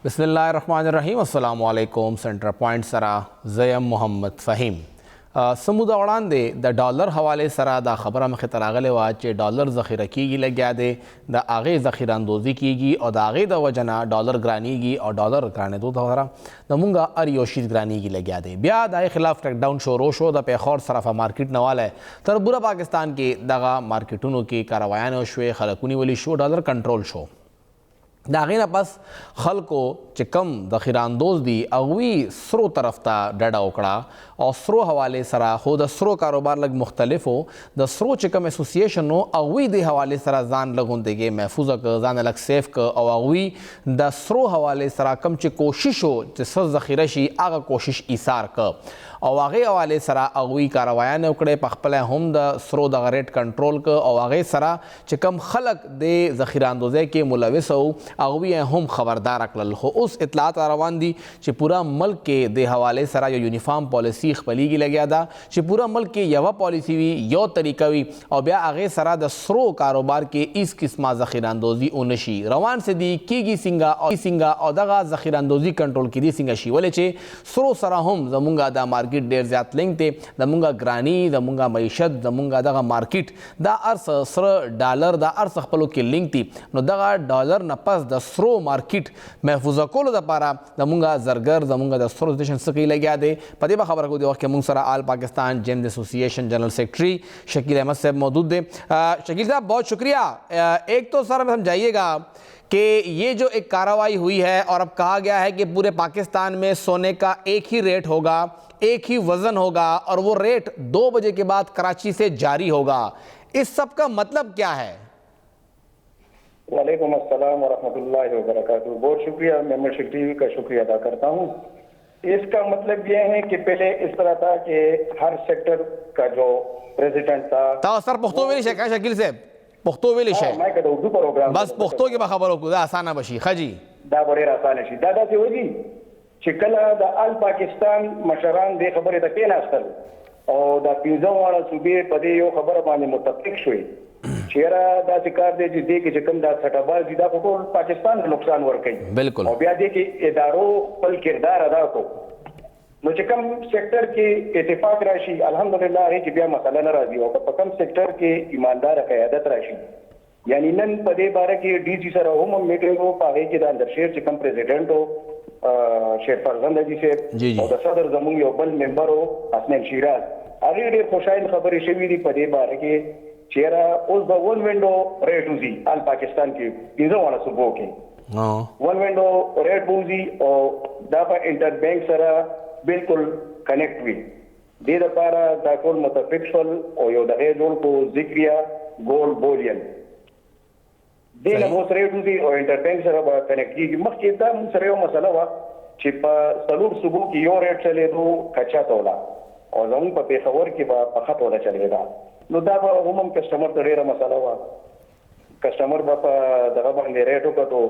بسم اللہ الرحمن الرحیم. السلام علیکم. سنٹر پوائنٹ سرا زیم محمد فہیم. سموده وړاندې د ډالر حواله سره دا خبره مخې ته راغلې وه چې ډالر ذخیره کیږي لګیا دی، د هغې ذخیره اندوزي کیږي او د هغې د وجه نه ډالر ګرانیږي او ډالر ګرانېدو سره د مونږ هر یو شیز ګرانیږي لګیا دی. بیا د هغې خلاف ټیک ډاون شروع شو. د پیښور صرافه مارکیټ نه والی تر پوره پاکستان کې دغه مارکیټونو کې کاروایانې وشوې، خلک ونیولي شو، ډالر کنټرول شو. د هغې نه پس خلکو چې کم ذخیره اندوز دي هغوی سرو طرف ته ډډه وکړه او سرو حوالې سره، خو د سرو کاروبار لږ مختلف و. د سرو چې کم اسوسییشن و هغوی دې حوالې سره ځان لږ غوندې کې محفوظه کړه، ځان لږ سیف کړه او هغوی د سرو حوالې سره کم چې کوشش و چې څه ذخیره شي هغه کوشش ایثار کړه او هغې حوالې سره هغوی کاروایانې وکړې، پخپله هم د سرو دغه ریټ کنټرول کړه او هغې سره چې کم خلک د ذخیره اندوزۍ کې ملوث و هغوی هم خبردار کړل. خو اوس اطلاعات روان دي چې پوره ملک کې د حوالې سره یو یونیفارم پالیسي خپلیږي لګیا ده چې پوره ملک کې یوه پالیسي وي، یو طریقه وي او بیا هغې سره د سرو کاروبار کې هیڅ قسمه ذخیره اندوزي ونه شي. روان څه دي، کیږي څنګه او دغه ذخیره اندوزي کنټرول کیدي څنګه شي، ولې چې سرو سره هم زمونږ د مارکیټ ډېر زیات لینک دی. زمونږ ګراني، زمونږ معیشت، زمونږ دغه مارکیټ دا هر څه سره ډالر دا هر څه خپلو کې لینک دي. نو دغه ډالر نه پس د سرو مارکیټ محفوظه کولو دپاره زمونږ زرګر زمونږ د سرو اسوسییشن څه کوي لګیا دی. په دې به خبره کوو. د وخت کې مونږ سره آل پاکستان جیمز ایسوسییشن جنرل سیکرٹری شکیل احمد صاحب موجود دے. شکیل صاحب بہت شکریہ. ایک تو سر سمجھائیے گا کہ یہ جو ایک کارروائی ہوئی ہے اور اب کہا گیا ہے کہ پورے پاکستان میں سونے کا ایک ہی ریٹ ہوگا، ایک ہی وزن ہوگا اور وہ ریٹ 2 بجے کے بعد کراچی سے جاری ہوگا، اس سب کا مطلب کیا ہے؟ وعلیکم السلام ورحمۃ اللہ وبرکاتہ. بہت شکریہ. میں مرشد ٹی وی کا شکریہ ادا کرتا ہوں. اس کا مطلب یہ ہے کہ پہلے اس طرح تھا کہ ہر سیکٹر کا جو پریزیڈنٹ تھا سر پختو ویلی شے شکیل صاحب پختو ویلی شے میں کہتا اردو پروگرام بس پختو کې به خبرو کو دا اسانه بشي. خجی دا ډېر اسانه شي. دا داسې وږي چې کله د آل پاکستان مشران دې خبرې ته کېناستل او دا 15 واړه صوبې په دې یو خبره باندې متفق شوي چیرې داسې کار دی چې دې کې چې کوم دا سټاباز دي دا په ټول پاکستان ته نقصان ورکوي. بالکل. او بیا دې کې ادارو خپل کردار ادا کړو. نو چې کوم سیکټر کې اتفاق راشي الحمدلله هغې کې بیا مسله نه راځي او په کوم سیکټر کې ایمانداره قیادت راشي. یعنی نن په دې باره کې ډي جي سره هم میټینګ و، په هغې کې د اندرشیر چې کوم پریزیډنټ و شیر فرزند حاجي صاحب او د صدر زموږ یو بل ممبر و حسنین شیراز، هغې ډېر خوشحال خبرې شوي دي په دې باره کې چیرې اوس به ون وینډو ریټ وځي آل پاکستان کې 15 واړه صوبو کې ون وینډو ریټ وځي او دا په انټر بینک سره بالکل کنیکټ وي. دې دپاره دا ټول متفق شول او یو دغې جوړ کړو ذکریه ګولډ بولین. دې نه به اوس ریټ وځي او انټر بینک سره به کنیکټ کېږي. مخکې دا موږ سره یو مسله وه چې په 4 صوبو کې یو ریټ چلېدو کچا توله او زموږ په پېښور کې به پخه توله چلېده. نو دا به عموما کسټمر ته ډېره مسله وه. کسټمر به په دغه باندې ریټ وکتو،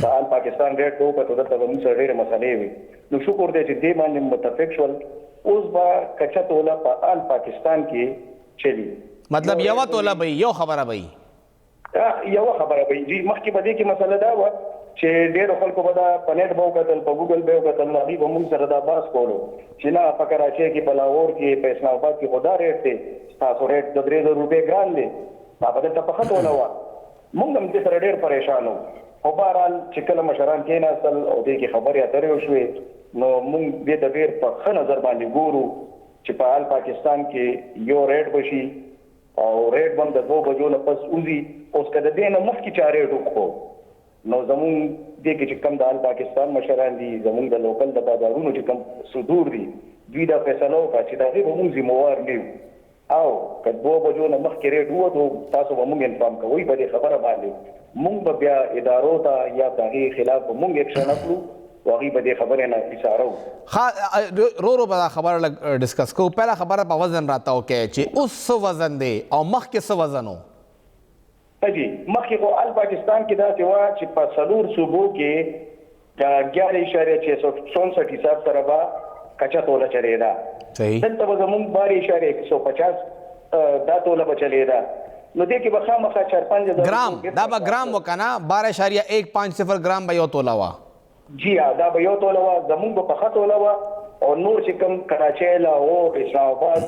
د آل پاکستان ریټ وکتو، دلته به موږ سره ډېرې مسلې وي. نو شکر دی چې دې باندې متفق شول. اوس به کچا توله په آل پاکستان کې چلی. مطلب یوه توله به یو خبره به یوه خبره به جی. مخکې به دې کې مسله دا وه چې ډېرو خلکو به دا په نیټ به وکتل، په ګوګل به وکتل، نو هغوی به موږ سره دا بحث کولو چې نه په کراچۍ کې، په لاهور کې، په اسلام آباد کې خو دا ریټ دی، ستاسو ریټ د 3000 روپۍ ګران دی. دا به دلته پخه توله وه. موږ هم دې سره ډېر پریشان وو. خو بهرحال چې کله مشران کېناستل او دې کې خبرې اترې وشوې نو موږ دې ته ډېر په ښه نظر باندې ګورو چې په آل پاکستان کې یو ریټ بشي او ریټ به هم د 2 بجو نه پس وځي. اوس که د دې نه مخکې چا ریټ وکړو نو زمونږ دې کې چې کوم د آل پاکستان مشران دي، زمونږ د لوکل د بازارونو چې کوم صدور دي، دوی دا فیصله وکړه چې د هغې به موږ ذمهوار نه یو او که 2 بجو نه مخکې ریټ ووتو تاسو به موږ انفارم کوئ په دې خبره باندې. موږ به بیا ادارو ته یا د هغې خلاف به موږ اکشن اخلو او هغوی به دې خبرې نه ایسارو. رو به دا خبره لږ ډسکس کوو. پهله خبره په وزن راته وکړئ چې اوس څه وزن دی او مخکې څه وزن و؟ جی مخکې خو آل پاکستان کې داسې وه چې په 4 صوبو کې 11.664 حساب سره به کچا توله چلېده. دلته به زمونږ 12.150 دا توله به چلېده. نو دې کې به خامخا 4-5 ګرام دا به ګرام وکنه 12.150 ګرام به یو توله وه. جی دا به یو توله وه زمونږ به پخه توله وه او نور چې کوم کراچۍ لاهور اسلام آباد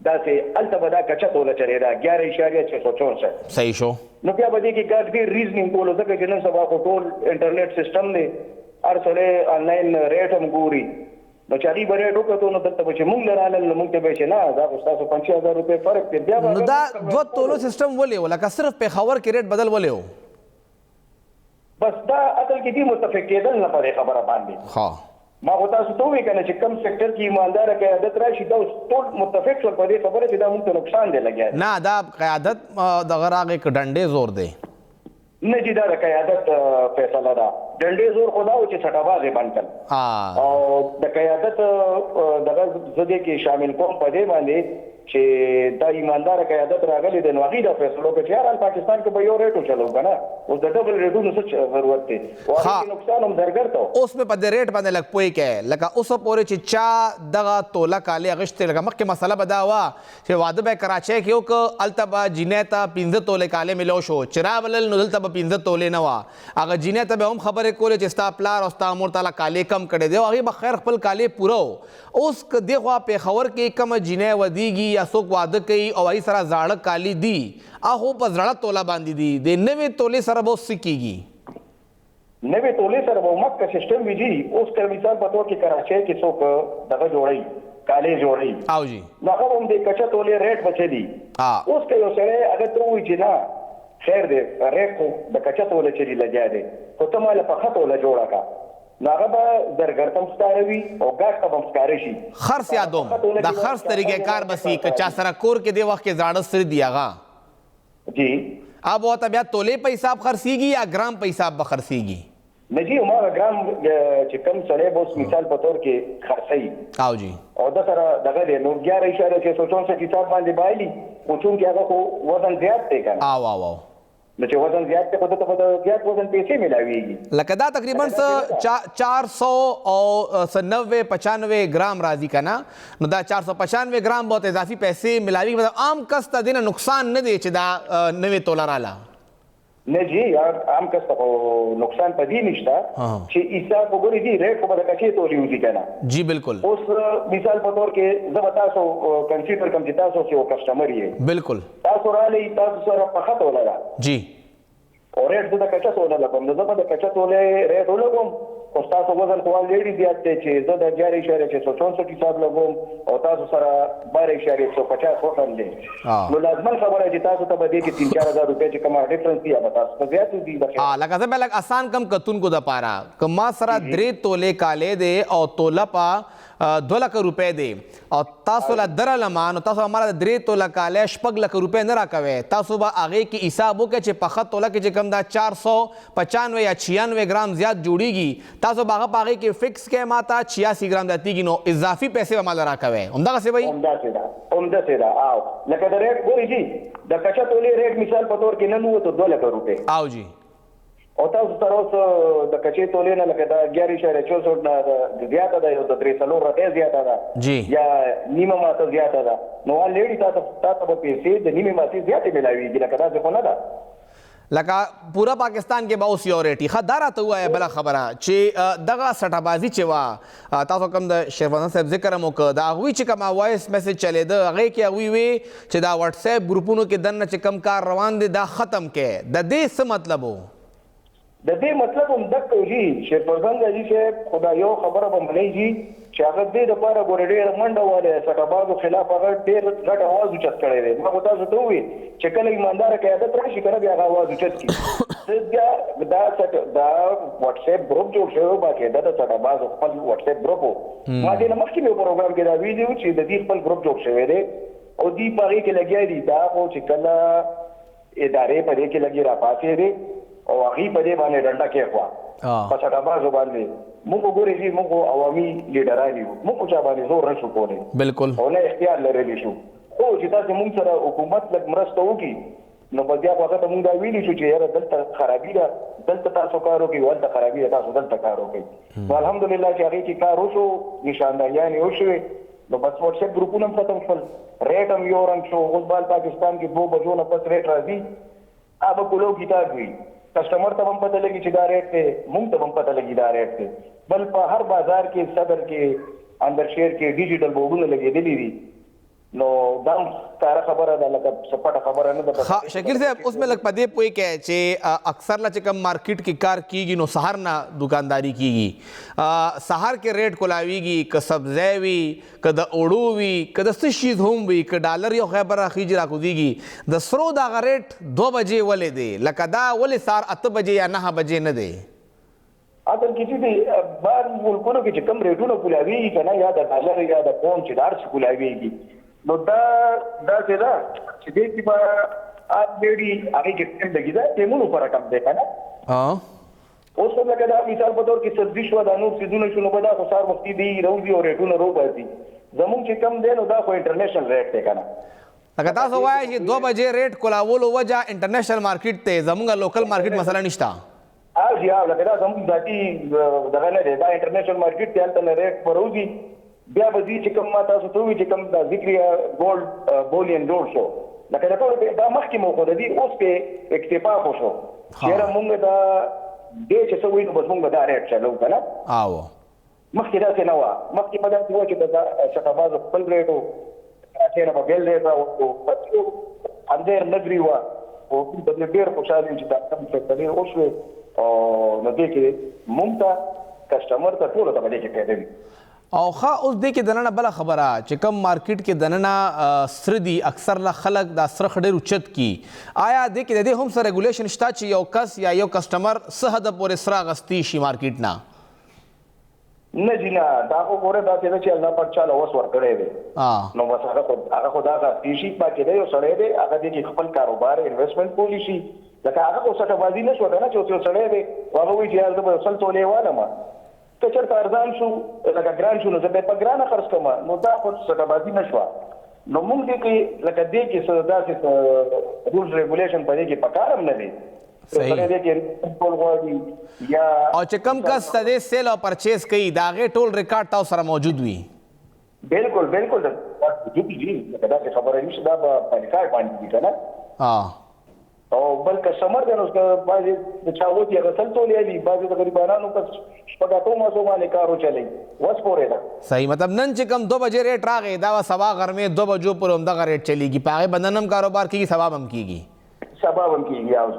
داسې هلته به دا کچه توله چلېده 11.664. صحیح شو. نو بیا به دې کې ګډ ډېر ریزنینګ کولو ځکه چې نن سبا خو ټول انټرنیټ سیسټم دی هر سړی آنلاین ریټ هم ګوري نو چې هغې به ریټ وکړو نو دلته به چې مونږ له رالل نو مونږ ته به چې نه دا خو ستاسو 50,000 روپۍ فرق دی. بیا نو دا دوه تولو سیسټم ولې و لکه صرف پېښور کې ریټ بدل ولې و؟ بس دا اصل کې دې متفق کېدل نه په دې خبره باندې. ها ما خو تاسو ته ووایي که نه چې کوم سیکټر کې ایمانداره قیادت راشي دا اوس ټول متفق شول په دې خبره چې دا موږ ته نقصان دی لګیا دی. نه دا قیادت دغه راغی که ډنډې زور دی؟ نه جی دا د قیادت فیصله ده. ډنډې زور خو دا و چې سټهباز یې بند کړل او د قیادت دغه زه دې کې شامل کوم په دې باندې چې دا ایمانداره قیادت راغلی دی نو هغې دا فیصله وکړه چې یار پاکستان کې به یو ریټ وچلو که نه اوس د ډبل ریټونو څه ضرورت دی او هغې کې نقصان هم زرګر ته اوس مې په دې ریټ باندې لږ پوه کې لکه اوسه پورې چې چا دغه توله کالي اغوښتې لکه مخکې مسله به دا وه چې واده به یې کراچۍ کې وکړه هلته به جینۍ ته 15 تولې کالي میلو شو چې رابلل نو دلته به 15 تولې نه وه هغه جینۍ ته به هم خبرې کولې چې ستا پلار او ستا مور تعالی کالي کم کړی دی او هغې به خیر خپل کالي پوره و. اوس که دې خوا پېښور کې کومه جینۍ ودیږي یا څوک واده کوي او هغې سره زاړه کالي دي هغه په زړه توله باندې دي د نوې تولې سره به اوس څه کېږي؟ نوې تولې سره به مکه سیسټم وي جي. اوس که مثال په طور کې کراچۍ کې څوک دغه جوړوي کالي جوړوي او جی نو هغه هم د کچه تولې ریټ به چلي. اوس که یو سړی هغه ته ووایي چې نه خیر دی ریټ خو د کچه تولې چلي لګیا دی خو ته ماله پخه توله جوړه کړه نو هغه به زرګر ته هم ښکاره وي او ګاټ ته به هم ښکاره شي. خرڅ یادوم د خرڅ طریقې کار بسي که چا سره کور کې دې وخت کې زاړه سره دي هغه جی اب ورته بیا تولې په حساب خرڅېږي یا ګرام په حساب به خرڅېږي؟ نه جی هماغه ګرام چې کوم سړی به اوس مثال په طور کې خرڅوي او جی او د سره دغه دی نو 11.664 حساب باندې بایلي خو چونکې هغه خو وزن زیات دی که نه او او او نو چې وزن زیات دی خو دته به د زیات وزن پیسې میلاویږي لکه دا تقریبا 400 او 90-95 ګرام راځي که نه نو دا 495 ګرام بہت اضافي پیسې میلاویږي مطلب عام کس ته دې نه نقصان نه دی چې دا نوې توله راله؟ نه جی یار عام کس ته نقصان په دې نشته چې حساب وګورئ جی ریټ خو به د کچې تولې وځي که نه. جی بالکل. اوس مثال په طور کې زه به تاسو کنسیډر کړم چې تاسو یو کسټمر یې بالکل تاسو رالی تاسو سره پخه توله ده جی او ریټ زه د کچه توله لګوم نو زه به د کچه تولې ریټ ولګوم خو ستاسو وزن خو الریډي زیات دی چې زه د 11.664 حساب لګوم او تاسو سره 12.150 وخت دی نو لازمن خبره چې تاسو ته به دې کې 3-4 روپۍ چې کومه ډیفرنس دی به تاسو ته زیات دي. لکه زه به لږ اسان کم کتونکو دپاره که ما سره 3 تولې کالې دی او توله په 2 لک روپۍ دی او تاسو له درلمه نو تاسو هماله 3 توله کالۍ 6 لک روپۍ نه راکوئ تاسو به هغې کې حساب وکړئ چې پخه توله کې چې کوم دا 495 یا 96 ګرام زیات جوړیږي تاسو به هغه په هغې کې فکس کړئ ما ته 86 ګرام زیاتېږي نو اضافي پیسې به ماله راکوئ همدغسې به وي؟ همداسې ده او لکه د ریټ ګورئ جي د کچه تولې ریټ مثال په طور کې نن ووتو 2 لک روپۍ او جی او تاسو سره اوس د کچې تولې نه لکه دا 11.64 نه زیاته ده یو د 3 روپۍ زیاته ده جی یا نیمه ماته زیاته ده نو الریډي تاسو به پیسې د نیمې ماتې زیاتې میلاویږي لکه داسې خو نه ده لکه پورا پاکستان کې به اوس یو ریټ ښه دا راته ووایه بله خبره چې دغه سټهبازي چې وه تاسو کوم د شیرفضل صاحب ذکر هم وکړه د هغوی چې کومه وایس میسج چلېده هغې کې هغوی وی چې دا واټساپ ګروپونو کې دننه چې کوم کار روان دی دا ختم کې د دې څه مطلب و؟ د دې مطلب هم دک جی شیرفضل حاجي صاحب خدا یو خبره به منئ جي چې هغه دې دپاره ګورې ډېره منډه والی سټهبازو خلاف هغه ډېر غټ اواز اوچت کړی دی ما خو تاسو ته ووایي چې کله ایمانداره قیادت راشي که نه بیا هغه اواز اوچت کړي بیا دا واټساپ ګروپ جوړ شوی باقاعده د سټهبازو خپل واټساپ ګروپ و ما دې نه مخکې مې یو پروګرام کې دا ویلي و چې د دې خپل ګروپ جوړ شوی دی او دوی په هغې کې لګیا دي دا خو چې کله ادارې په دې کې لګي راپاسې دی او هغې په دې باندې ډنډه کېښوه په سټهبازو باندې موږ ګورئ جي موږ عوامي لیډران یو موږ چا باندې زور نه شو کولی بالکل او نه اختیار لرلی شو خو چې تاسې موږ سره حکومت لږ مرسته وکړي نو بس بیا خو هغه ته موږ دا ویلي شو چې یاره دلته خرابي ده دلته تاسو کار وکړئ هلته خرابي ده تاسو دلته کار وکړئ نو الحمدلله چې هغې کې کار وشو نشانداریانې وشوې نو بس واټساپ ګروپونه هم ختم شول ریټ هم یو رنګ شو اوس بال پاکستان کې 2 بجو نه پس ریټ راځي هغه کلو کتاب وي کسٹمر ته هم پته لګي چې دا ریټ دی، موږ ته هم پته لګي دا ریټ دی. بل په هر بازار کې صدر کې اندر شهر کې ډیجیټل بورډونه لګېدلي دي. نو دا کار خبره ده، لکه سپټه خبره نه ده. شکیل صاحب اوس مې لږ په دې پوه کې چې اکثر لا چې کوم مارکیټ کې کار کیږي نو سهار نه دکانداری کیږي، سهار کې ریټ کولاویږي، که سبزی وي، که د اوړو وي، که د څه شیز هم وي، که ډالر یو خبره خیجي راکوزیږي، د سرو دغه ریټ 2 بجې ولې دی؟ لکه دا ولې سهار 8 بجې یا 9 بجې نه دی؟ اصل کې چې دی بار ملکونو کې چې کوم ریټونه کولاویږي که نه، یا د ډالر یا د پاونډ چې دا هر څه کولاویږي، نو دا داسې ده چې دې کې به الریډي هغې کې ټایم لګي ده، ټایمونو فرق هم دی که نه. اوس هم لکه دا مثال په طور کې سبزي شوه، دا نور څیزونه شو، نو به دا خو سهار وختي دی روځي او ریټونه روباسي. زمونږ چې کم دی نو دا خو انټرنیشنل ریټ دی که نه. لکه تاسو وایئ چې 2 بجې ریټ کولولو وجه انټرنیشنل مارکیټ دی، زمونږ لوکل مارکیټ مسله نشته. جی ها، لکه دا زمونږ ذاتي دغه نه دی، دا انټرنیشنل مارکیټ دی، هلته نه ریټ به روځي. بیا به ځي چې کوم ما تاسو ته ووایي چې کوم دا ذکریا ګولډ بولین جوړ شو، لکه د ټولو دا مخکې مو خو د دې اوس پې اکتفا خو شو چې یاره مونږ دا دې چې څه وایي نو بس مونږ به دا ریټ چلو که نه. مخکې داسې نه وه، مخکې به داسې وه چې د شټابازو خپل ریټ و، کراچۍ نه به بېل ریټ راوړو، اندیر نګري وه، او دوی به ډېر خوشحال وي چې دا کم فیصلې وشوې، او نو دې کې مونږ ته کسټمر ته ټولو ته به دې کې پیدا وي. او ښه اوس دې کې دننه بله خبره چې کوم مارکیټ کې دننه سره دي اکثر لا خلک دا سره ډېر اوچت کی، آیا دې کې د دې هم څه ریګولیشن شته چې یو کس یا یو کسټمر څه حده پورې سره اخیستی شي مارکیټ نه؟ نه جی نه، دا خو ګوره داسې ده چې الله پاک چاله وس ورکړی دی، نو بس هغه خو دا اخیستی شي. باقي دی یو سړی دی، هغه دې کې خپل کاروبار انویسټمنټ کولی شي. لکه هغه خو سټهبازي نه شوه که نه، چې اوس یو سړی دی هغه وایي چې یار زه به 100 تولې والم، که چېرته ارزان شو لکه ګران شو نو زه به یې په ګرانه خرڅ کړم، نو دا خو سټهبازي نه شوه. نو موږ دې کې لکه دې کې څه داسې رولز ریګولیشن په دې کې پکار هم نه دی. او چې کوم کس د دې سیل او پرچیز کوي د هغې ټول ریکارډ تاسو سره موجود وي؟ بالکل بالکل موجود وي، لکه داسې خبره نشته، دا به په ریکارډ باندې وي که نه. او بل کسټمر دی نو بعضې د چا وتي هغه 100 تولې علي، بعضې د غریبانانو کس شپږ اتو ماسو باندې کار وچلوي، وس پورې ده. صحیح، مطلب نن چې کوم 2 بجې ریټ راغی دا به سبا غرمې 2 بجو پورې همدغه ریټ چلیږي، په هغې به نن هم کاروبار کېږي، سبا هم کېږي. سبا هم کېږي، اوس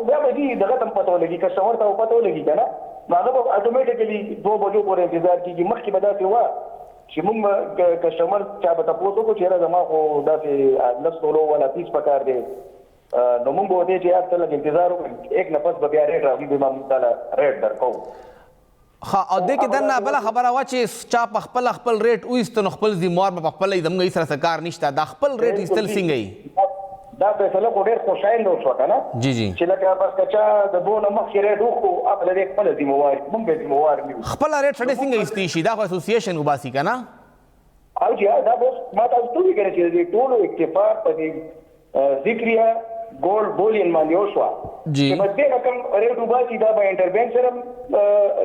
بیا به دي دغه ته هم پته ولګي، کسټمر ته پته ولګي که نه، نو هغه به اټومیټیکلي 2 بجو پورې انتظار کېږي. مخکې به داسې وه چې موږ کسټمر چا به تپوس وکړو چې یاره زما خو داسې 10 تولو والا پیس پکار دی، نو موږ به ورته چې یار ته لږ انتظار وکړو، 1 نفس به بیا ریټ راځي، بیا موږ تعالی ریټ درکوو. ښه، او دې کې دننه بله خبره وه چې چا په خپله خپل ریټ وایسته نو خپل ذموار به په خپله وي، زموږ سره څه کار نشته، دا خپل ریټ ایستل څنګه وي؟ دا فیصله خو ډېر خوشاینده وشوه که نه، جی جی، چې لکه بس که چا د دونه مخکې ریټ وکړو هغه د دې خپله ذموار وي، موږ به ذموار نه یو. خپله ریټ سړی څنګه ایستی شي؟ دا خو اسوسییشن وباسي که نه؟ او جی دا به ما تاسو ته ووایي که نه چې د دې ټولو اتفاق په دې ذکریه ګولډ بولین باندې وشوه چې په دې رقم ریټ وباسي، دا به انټربینک سره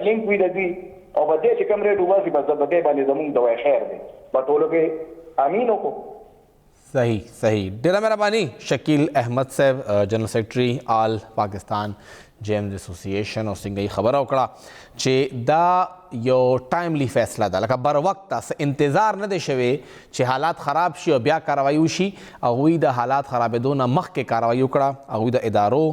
لینک وي د دوی، او په دې چې کوم ریټ وباسي بس په دې باندې زموږ دوای خیر دی، په ټولو کې امین وکړو. صحیح صحیح، ډېره مهرباني شکیل احمد صاحب، جنرل سیکرټري آل پاکستان جیمز اسوسییشن، او څنګه یې خبره وکړه چې دا یو ټایملی فیصله ده، لکه بر وخته څه انتظار نه دی شوی چې حالات خراب شي او بیا کاروایي وشي. هغوی د حالات خرابېدو نه مخکې کاروایي وکړه، هغوی د ادارو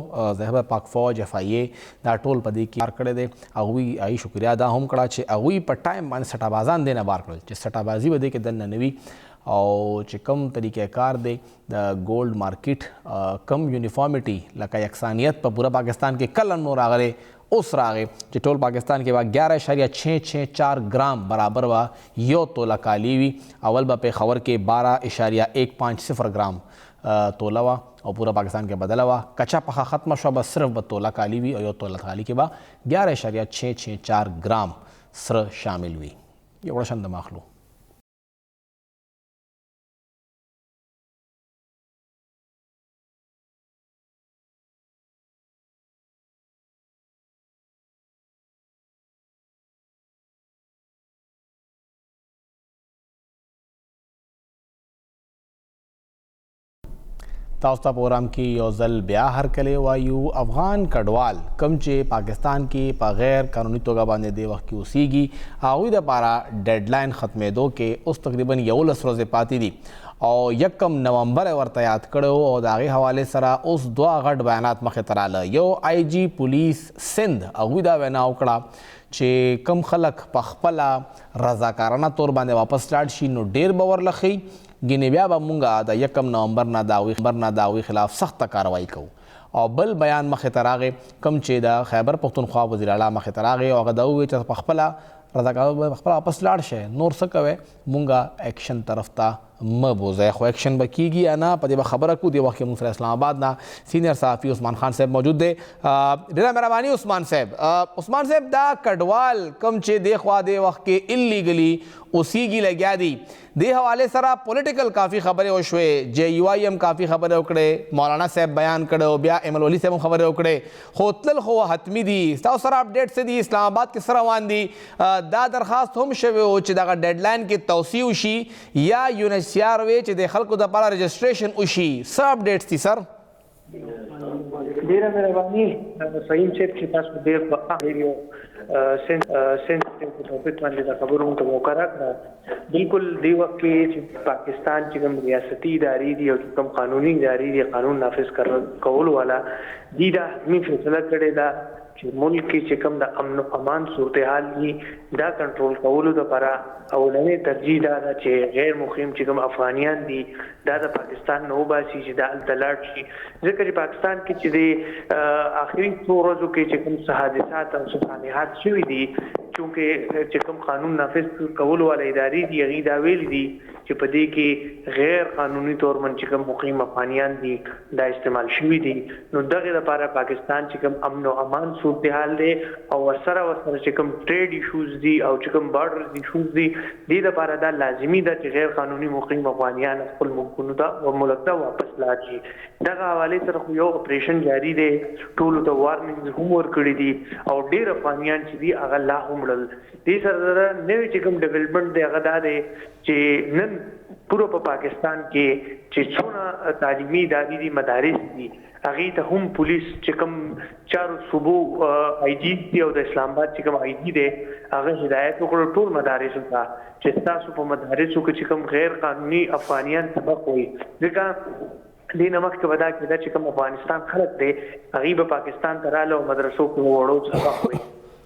ذهبه پاک فوج FIA دا ټول په دې کې کار کړی دی. هغوی هغې شکریا دا هم کړه چې هغوی په ټایم باندې سټابازان دې نه بار کړل چې سټابازي به دې کې دننه نه وي، او چې کم طریقې کار دی د ګولډ مارکیټ کم یونیفارمټي لکه یکسانیت په پوره پاکستان کې کله نو راغلی، اوس راغی چې ټول پاکستان کې به 11.664 ګرام برابر به یو توله کالی وي. اول به پېښور کې 12.150 ګرام توله وه او پوره پاکستان کې بدله وه. کچا پخه ختمه شوه به صرف به توله کالی وي، او یو توله کالی کې به 11.664 ګرام سره شامل وي. یو وړه شان د ماخلو تاسو ته پروګرام کې یو ځل بیا هرکلی وایو. افغان کډوال کم چې پاکستان کې په غیر قانوني توګه باندې د وخت کې اوسیږي هغوی دپاره ډیډ لاین ختمېدو کې اوس تقریبا 11 ورځې پاتې دي او 1 نومبر ورته یاد کړی او د هغې حوالې سره اوس 2 غټ بیانات مخې ته راله. یو آی جي پولیس سند هغوی دا وینا وکړه چې کم خلک په خپله رضاکارانه طور باندې واپس لاړ شي نو ډیر به ورلخي ګینې بیا به مونږ د 1 نومبر نه د هغوی خلاف سخته کاروایی کوو. او بل بیان مخې ته راغی کم چې د خیبر پښتونخوا وزیر اعلی مخې ته راغی او هغه دا وویل چې په خپله رضاکارانو به خپله واپس لاړ شئ نور څه کوئ مونږ اکشن طرف ته مه بوځئ خو اکشن به کیږي یا نه په دې به خبره کوو. دې وخت کې مونږ سره اسلام آباد نه سینئر صحافي عثمان خان صاحب موجود دی. ډېره مهرباني عثمان صاحب. عثمان صاحب دا کډوال کم چې دې خوا دې وخت کې اللیګلي اوسیږي لګیا دي دې حوالې سره پولیټیکل کافي خبرې وشوې JUI هم کافي خبرې وکړې مولانا صاحب بیان کړی او بیا ایم الولي صاحب هم خبرې وکړې خو تلل خو حتمي دي. ستاسو سره اپډیټ څه دي اسلام آباد کې څه روان دي؟ دا درخواست هم شوی و چې دغه ډیډ لاین کې توسیع وشي یا UNHCR وی چې د خلکو دپاره رجسټریشن وشي څه اپډیټس دي سر؟ ډیره مهرباني فهیم صاحب چې تاسو ډیر په یو سنسټیو ټاپک باندې د خبرو ته موقع راکړه. بالکل دی وخت کې چې پاکستان چې کوم ریاستي ادارې دي او کوم قانوني ادارې دي قانون نافذ کول والا دي دا می فیصله کړې ده چې ملک کې چې کوم د امن او امان صورتحال دي دا کنټرول کولو لپاره اولنې ترجیح دا ده چې غیر مقیم چې کوم افغانیان دي دا د پاکستان نه وباسي چې دا هلته لاړ شي ځکه چې پاکستان کې چې د آخري څو ورځو کې چې کوم حادثات او سانحات شوي دي چونکې چې کوم قانون نافذ کولو والا ادارې دي هغې دا ویلي دي چې په دې کې غیر قانوني طور باندې چې کوم مقیم افغانیان دي دا استعمال شوي دي نو دغې لپاره پاکستان چې کوم امن او امان صورتحال دی او ورسره چې کوم ټریډ ایشوز دي او چې کوم بارډر ایشوز دي دې لپاره دا لازمي ده چې غیر قانوني مقیم افغانیان خپل ملکونو ته ملک ته واپس لاړ شي. دغه حوالې سره خو یو اپریشن جاري دی ټولو ته وارننګز هم ورکړي دي او ډېر افغانیان چې دي هغه لا هم وړل. دې سره نوی چې کوم ډیولپمنټ دی هغه دا دی چې نن پورو په پاکستان کې چې څونه تعلیمي ادارې دي مدارس دي هغې ته هم پولیس چې کوم چارو صوبو آی جي دي او د اسلام آباد چې کوم آی جي دی هغه هدایت وکړو ټول مدارسو ته چې ستاسو په مدارسو کې چې کوم غیر قانوني افغانیان سبق وایي ځکه دې نه مخکې به دا کېده چې کوم افغانستان خلک دی هغې به پاکستان ته راله او مدرسو کې وړو سبق وایي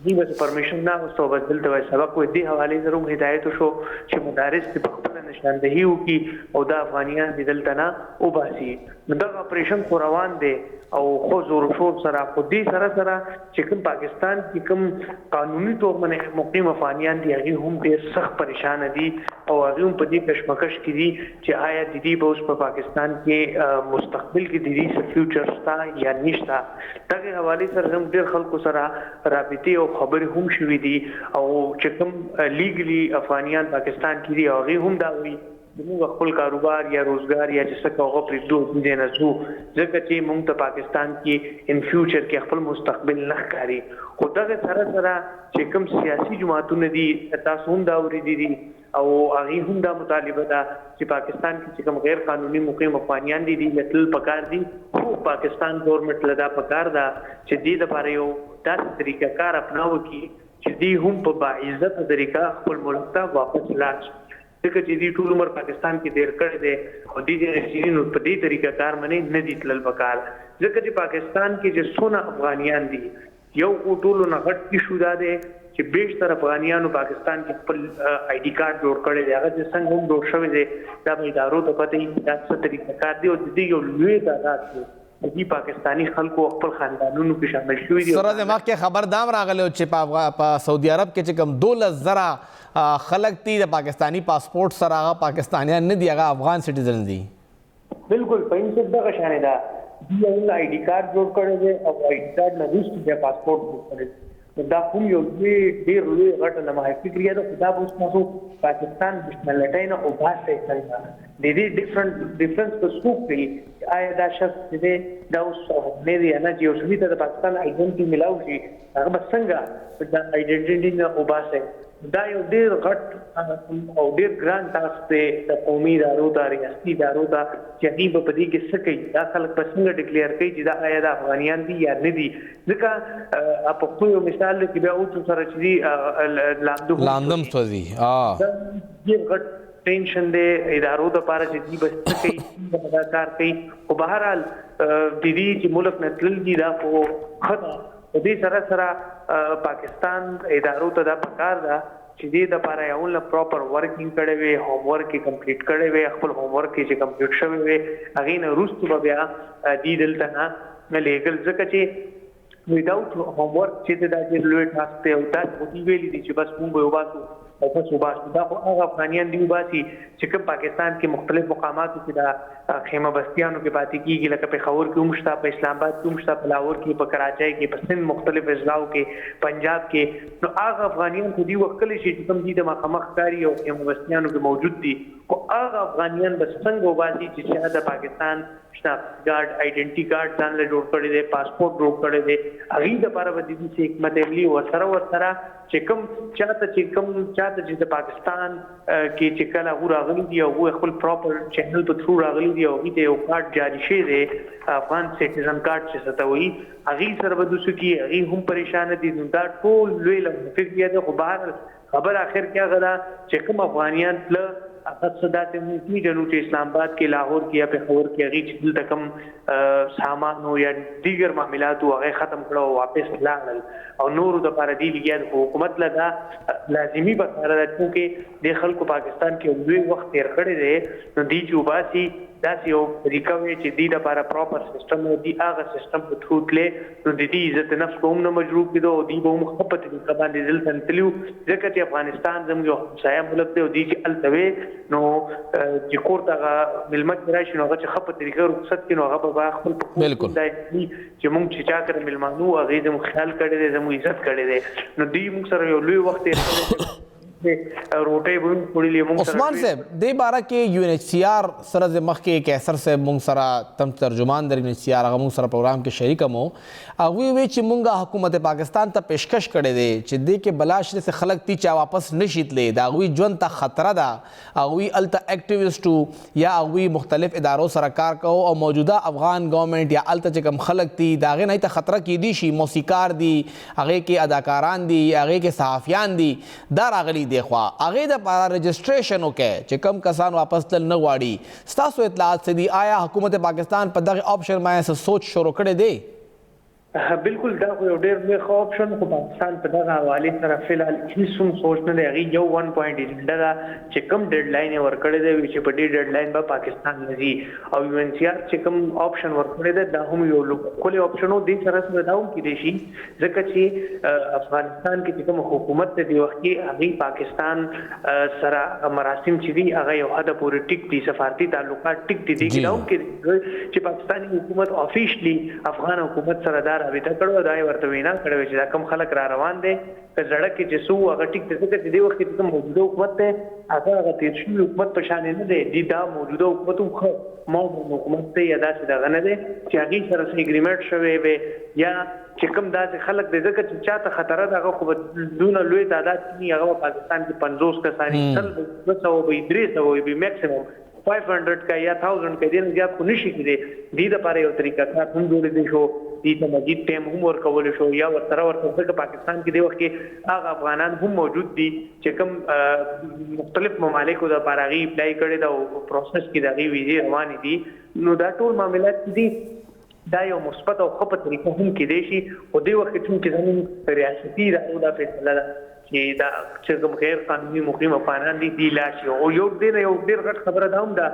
دې به پرمیشن نه اخیسته او بس دلته به سبق وایي. دې حوالې سره هم هدایت وشو چې مدارس دې په خپله نشاندهي وکړي او دا افغانیان دې دلته نه وباسي. نو دغه اپریشن خو روان دی او خو زور شور سره خو دې سره چې کوم پاکستان کې کوم قانوني طور باندې مقیم افغانیان دي هغې هم ډېر سخت پریشانه دي او هغې هم په دې کشمکش کې دي چې آیا د دې به اوس په پاکستان کې مستقبل کې د دې څه فیوچر شته یا نشته. دغې حوالې سره هم ډېر خلکو سره رابطې او خبرې هم شوي دي او چې کوم لیګلي افغانیان پاکستان کې دي هغې هم دا وایي موږ خپل کاروبار یا روزګار یا چې څه کوو هغه پرېږدو دې نه ځو ځکه چې موږ ته پاکستان کې ان فیوچر کې خپل مستقبل نه ښکاري. خو دغه سره چې کوم سیاسي جماعتونه دي تاسو هم دا اورېدي دي او هغې هم دا مطالبه ده چې پاکستان کې چې کوم غیر قانوني مقیم افغانیان دي دې تلل پکار دي خو پاکستان ګورنمنټ له دا پکار ده چې دې دپاره یو داسې طریقه کار اپناوه کړي چې دې هم په باعزته طریقه خپل ملک ته واپس لاړ شي ځکه چې دې ټول عمر پاکستان کې تېر کړی دی او دې نو په دې طریقه کار باندې نه دي تلل پکار ځکه چې پاکستان کې چې څونه افغانیان دي یو ټولو نه غټ ایشو دا دی چې بیشتر افغانیانو پاکستان کې خپل آی ډي کارت جوړ کړی دی هغه چې څنګه هم جوړ شوی دی دا به ادارو ته پته وي دا څه طریقه کار دی او د دې یو لوی تعداد دی دې پاکستانی خلکو خپل خاندانونو کې شامل شوي دي. سره د مخکې خبر دام راغلی چې په سعودي عرب کې چې کوم 12,000 خلک دي د پاکستانی پاسپورټ سره هغه پاکستانیان نه دي هغه افغان سټیزن دي. بالکل په این څه دغه شانې ده دوی یو آی ډي کارت جوړ کړی دی او آی ډي کارت نه وروسته بیا پاسپورټ جوړ کړی دی دا هم یو ډېر لوی غټه نمایه فکري ده خو دا به اوس تاسو پاکستان دشمنلټۍ نه وباسئ څنګه د دې ډفرنس په څوک کوي آیا دا شخص چې دی دا اوس نه دی نه چې یو سړي ته د پاکستان آیډنټي میلاو شي هغه به څنګه دا آیډنټي نه وباسئ دا یو ډیر غټ او ډیر ګران ټاسک دی د قومي ادارو ته ریاستي ادارو ته چې هغوی به په دې کې څه کوي، دا خلک به څنګه ډکلیئر کوي چې دا آیا د افغانیان دي یا نه دي. ځکه پښتو یو مثال دی چې بیا اوس سره چې دي لاندم سوځي ډیر غټ ټینشن دی ادارو د پاره چې دی بس کوي دا کار کوي. خو بهرحال د دې چې ملک نه تلل دي دا خو خطا د دې سره سره پاکستان ادارو ته دا پکار ده چې دې د پاره یو له پراپر ورکینګ کړي وي، هوم ورک یې کمپلیټ کړي وي، خپل هوم ورک چې کمپلیټ شوی وي هغه نه وروسته بیا دې دلته نه لیګل. ځکه چې ویداوت هوم ورک چې دا چې لوی ټاسک دی او دا دې ویلي دي چې بس موږ یو باسو او بس وباسو. دا خو هغه افغانیان دی وباسي چې کوم پاکستان کې مختلف مقاماتو کې دا خیمه بستیانو کې پاتې کیږي، لکه پېښور کې هم شته، په اسلام آباد کې هم شته، په لاهور کې، په کراچۍ کې، په سند مختلف اضلاعو کې، پنجاب کې. نو هغه افغانیان خو دې وکړلی شي چې کوم دي د مخامخ کاري او خیمه بستیانو کې موجود دي. خو هغه افغانیان به څنګه وباسي چې شاید د پاکستان شناخت کارت، آئیډنټي کارت ځان له جوړ کړی دی، پاسپورټ جوړ کړی دی، هغې دپاره به د دې څه حکمت عملي ورسره چې کوم چاته چې د پاکستان کې چې کله هغوی راغلي دي او هغوی خپل پراپر چینل په تھرو راغلي دي او هغوی ته یو کارت جاري شوی دی افغان سټیزن کارت چې څه ته وایي، هغې سره به دوسو کي هغې هم پریشانه دي. نو دا ټول لوی لمفک بیا دی. خو بهر خبر آخر کې هغه ده چې کوم افغانیان تله هغه څه داسې موږ جنو چې اسلام آباد کې، لاهور کې یا پېښور کې هغې چې دلته کوم سامان و یا دیگر معاملات و هغه ختم کړه او واپس لاړل او نورو دپاره دې لګیا د حکومت له دا لازمي پکاره ده چونکې د خلکو پاکستان کې لوی وخت تېر کړی دی. نو دوی چې وباسي داسې یو طریقه وي چې دې دپاره پراپر سیسټم او دې هغه سیسټم په تھرو تللی نو د دې عزت نفس به هم نه مجروب کېدو او دوی به هم ښه په طریقه باندې دلته نه تلي وو. ځکه چې افغانستان زموږ یو همسایه ملک دی او دوی چې هلته وې نو چې کور ته هغه مېلمه کې راشي نو هغه چې ښه په طریقه رخصت کړي نو هغه به خپل چې موږ چې چا کره مېلمانه وو هغې زموږ خیال کړی دی، زموږ عزت کړی دی. نو دوی موږ سره یو لوی وخت تېر کړی عثمان صاحب دې باره کې یو این ایچ سی آر سره د مخکې کیسر صاحب موږ سره تم ترجمان در یو این ایچ سی آر هغه موږ سره پروګرام کې شریک هم و. هغوی وی چې موږ حکومت پاکستان ته پیشکش کړی دی چې دې کې بلاشرې سے خلک تی چا واپس نشي تللی، د هغوی ژوند ته خطره ده. هغوی هلته اکټیویسټو یا هغوی مختلف ادارو سره کار کوو او موجوده افغان ګورنمنټ یا هلته چې کوم خلک دي د هغې نه ته خطره کیدی شي، موسیقار دي، هغې کې اداکاران دي، هغې کې صحافیان دي، دا راغلي دی خوا هغې دپاره رجسټریشن وکړئ چې کم کسان واپس تلل نه غواړي. ستاسو اطلاعات څه دي؟ آیا حکومت پاکستان په دغه آپشن باندې څه سوچ شروع کړی دی؟ بالکل دا خو یو ډېر لوی ښه آپشن خو پاکستان په دغه حوالې سره فلحال هېڅ هم سوچ نه دی. هغې یو 1 پوینټ ایجنډا ده چې کوم ډیډ لاین یې ورکړی دی چې په دې ډیډ لاین به پاکستان نه ځي او یو این سی آر چې کوم آپشن ورکړی دی دا هم یو ښکلی آپشن و. دې سره سره دا هم کیدی شي ځکه چې افغانستان کې چې کوم حکومت دی دې وخت کې هغې پاکستان سره مراسم چې دي هغه یو حده پورې ټیک دي، سفارتي تعلقات ټیک دي. دې کې دا هم کیدی چې پاکستاني حکومت افیشلی افغان حکومت سره دا رابطه کړو، دا یې ورته وینا کړې چې دا کوم خلک را روان دی په زړه کې چې څو هغه ټیک دی. ځکه چې دې وخت کې کوم موجوده حکومت دی هغه تېر شوي حکومت په شان نه دی. دې دا موجوده حکومت هم ښه ماډرن حکومت دی یا داسې دغه نه دی چې هغې سره څه اګریمنټ شوی وی یا چې کوم داسې خلک دی. ځکه چې چاته خطره ده هغه خو به دونه لوی تعداد کېږي، هغه په پاکستان کې 50 کسان وي، 200 وي، 300 وي، میکسیمم 500 کا یا 1000 کا دې نه زیات خو نشي کېدی. دې دپاره یو طریقه کار هم جوړېدی شو، دې ته مزید ټایم هم ورکولی شو یا ورسره ځکه پاکستان کې دې وخت کې هغه افغانان هم موجود دي چې کوم مختلف ممالکو دپاره هغې اپلای کړې ده او پروسس کې د هغې ویزې روانې دي. نو دا ټول معاملات چې دي دا یو مثبت او ښه په طریقه هم کېدی شي. خو دې وخت کې چونکې زموږ ریاستي ادارو دا فیصله ده چې دا چې کوم غیر قانوني مقیم افغانان دي دې لاړ شي. او یو دې نه یو ډېر غټ خبره دا هم ده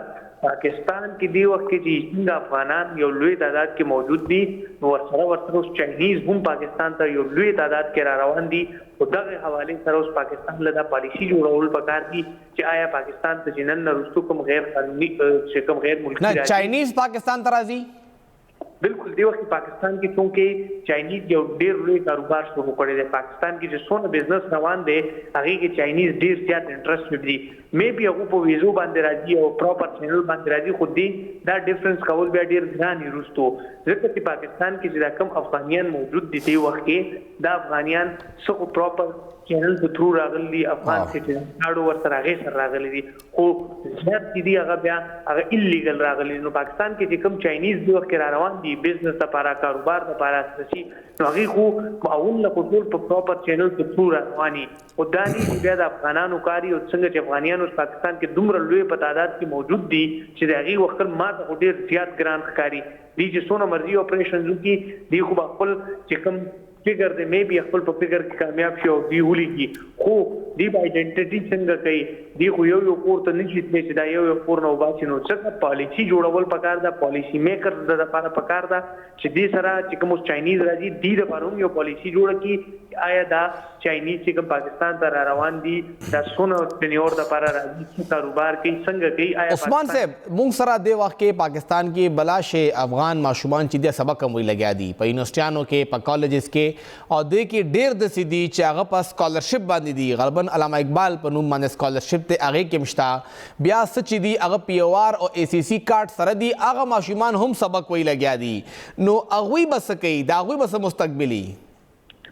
پاکستان کې دې وخت کې چې څنګه افغانان یو لوی تعداد کې موجود دي نو ورسره اوس چاینیز هم پاکستان ته یو لوی تعداد کې را روان دي. خو دغه حوالې سره اوس پاکستان له دا پالیسي جوړول پکار دي چې آیا پاکستان ته چې نن نه وروستو کوم غیر قانوني چې کوم غیر ملکي نه چاینیز پاکستان ته راځي. بالکل دې وخت پاکستان کې چونکې چاینیز یو ډېر لوی کاروبار شروع کړی دی. پاکستان کې چې څونه بزنس روان دی هغې کې چاینیز ډېر زیات انټرسټ دي. مې بي هغوی په ویزو باندې راځي او پراپر چینل باندې راځي، خو دې دا ډفرنس کول بیا ډېر ګران وي وروستو. ځکه چې پاکستان کې چې دا کم افغانیان موجود دي دې وخت کې دا افغانیان څه خو پراپر چینل په تھرو راغلي دي افغان سټیزن کارډ ورسره هغې سره راغلي دي خو زیات چې دي هغه بیا هغه ایلیګل راغلي نو پاکستان کې چې کوم چاینیز دي وخت را روان دي بزنس لپاره کاروبار لپاره اساسي نو هغې خو اول له ټول په پراپر چینل په تھرو رواني خو دا نه چې بیا د افغانانو کاري او څنګه چې افغانیانو پاکستان کې دومره لوی په تعداد کې موجود دي چې د هغې وخت ما ته خو ډېر زیات ګران ښکاري دی چې څونه مرضي اپریشنز وکړي دی خو به خپل چې کوم فگر دی مې بي خپل په فگر کې کامیاب شي او دی ولیږي خو دی به آیډنټیټي څنګه کوي دی خو یو کور ته نه شي تللی چې دا یو کور نه وباسي نو څنګه پالیسي جوړول پکار ده پالیسي میکر د لپاره پکار ده چې دې سره چې کوم چاینیز راځي دی لپاره هم یو پالیسي جوړه کړي آیا دا چاینیز چې کوم پاکستان ته را روان دي دا څونه ټینیور د لپاره راځي چې کاروبار کوي څنګه کوي آیا عثمان صاحب مونږ سره د وخت کې پاکستان کې بلاشه افغان ماشومان چې د سبق هم لګیا دي په یونیورسيټانو کې په کالجز کې او د کې ډېر د سدي چې هغه په سکالرشپ باندې دي غالبا علامه اقبال په نوم باندې سکالرشپ ته هغه کې مشتا بیا سچ دي هغه پی او آر او ای سی سی کارت سره دي هغه ماشومان هم سبق وی لګیا دي نو هغوی بس کوي دا هغوی بس مستقبلی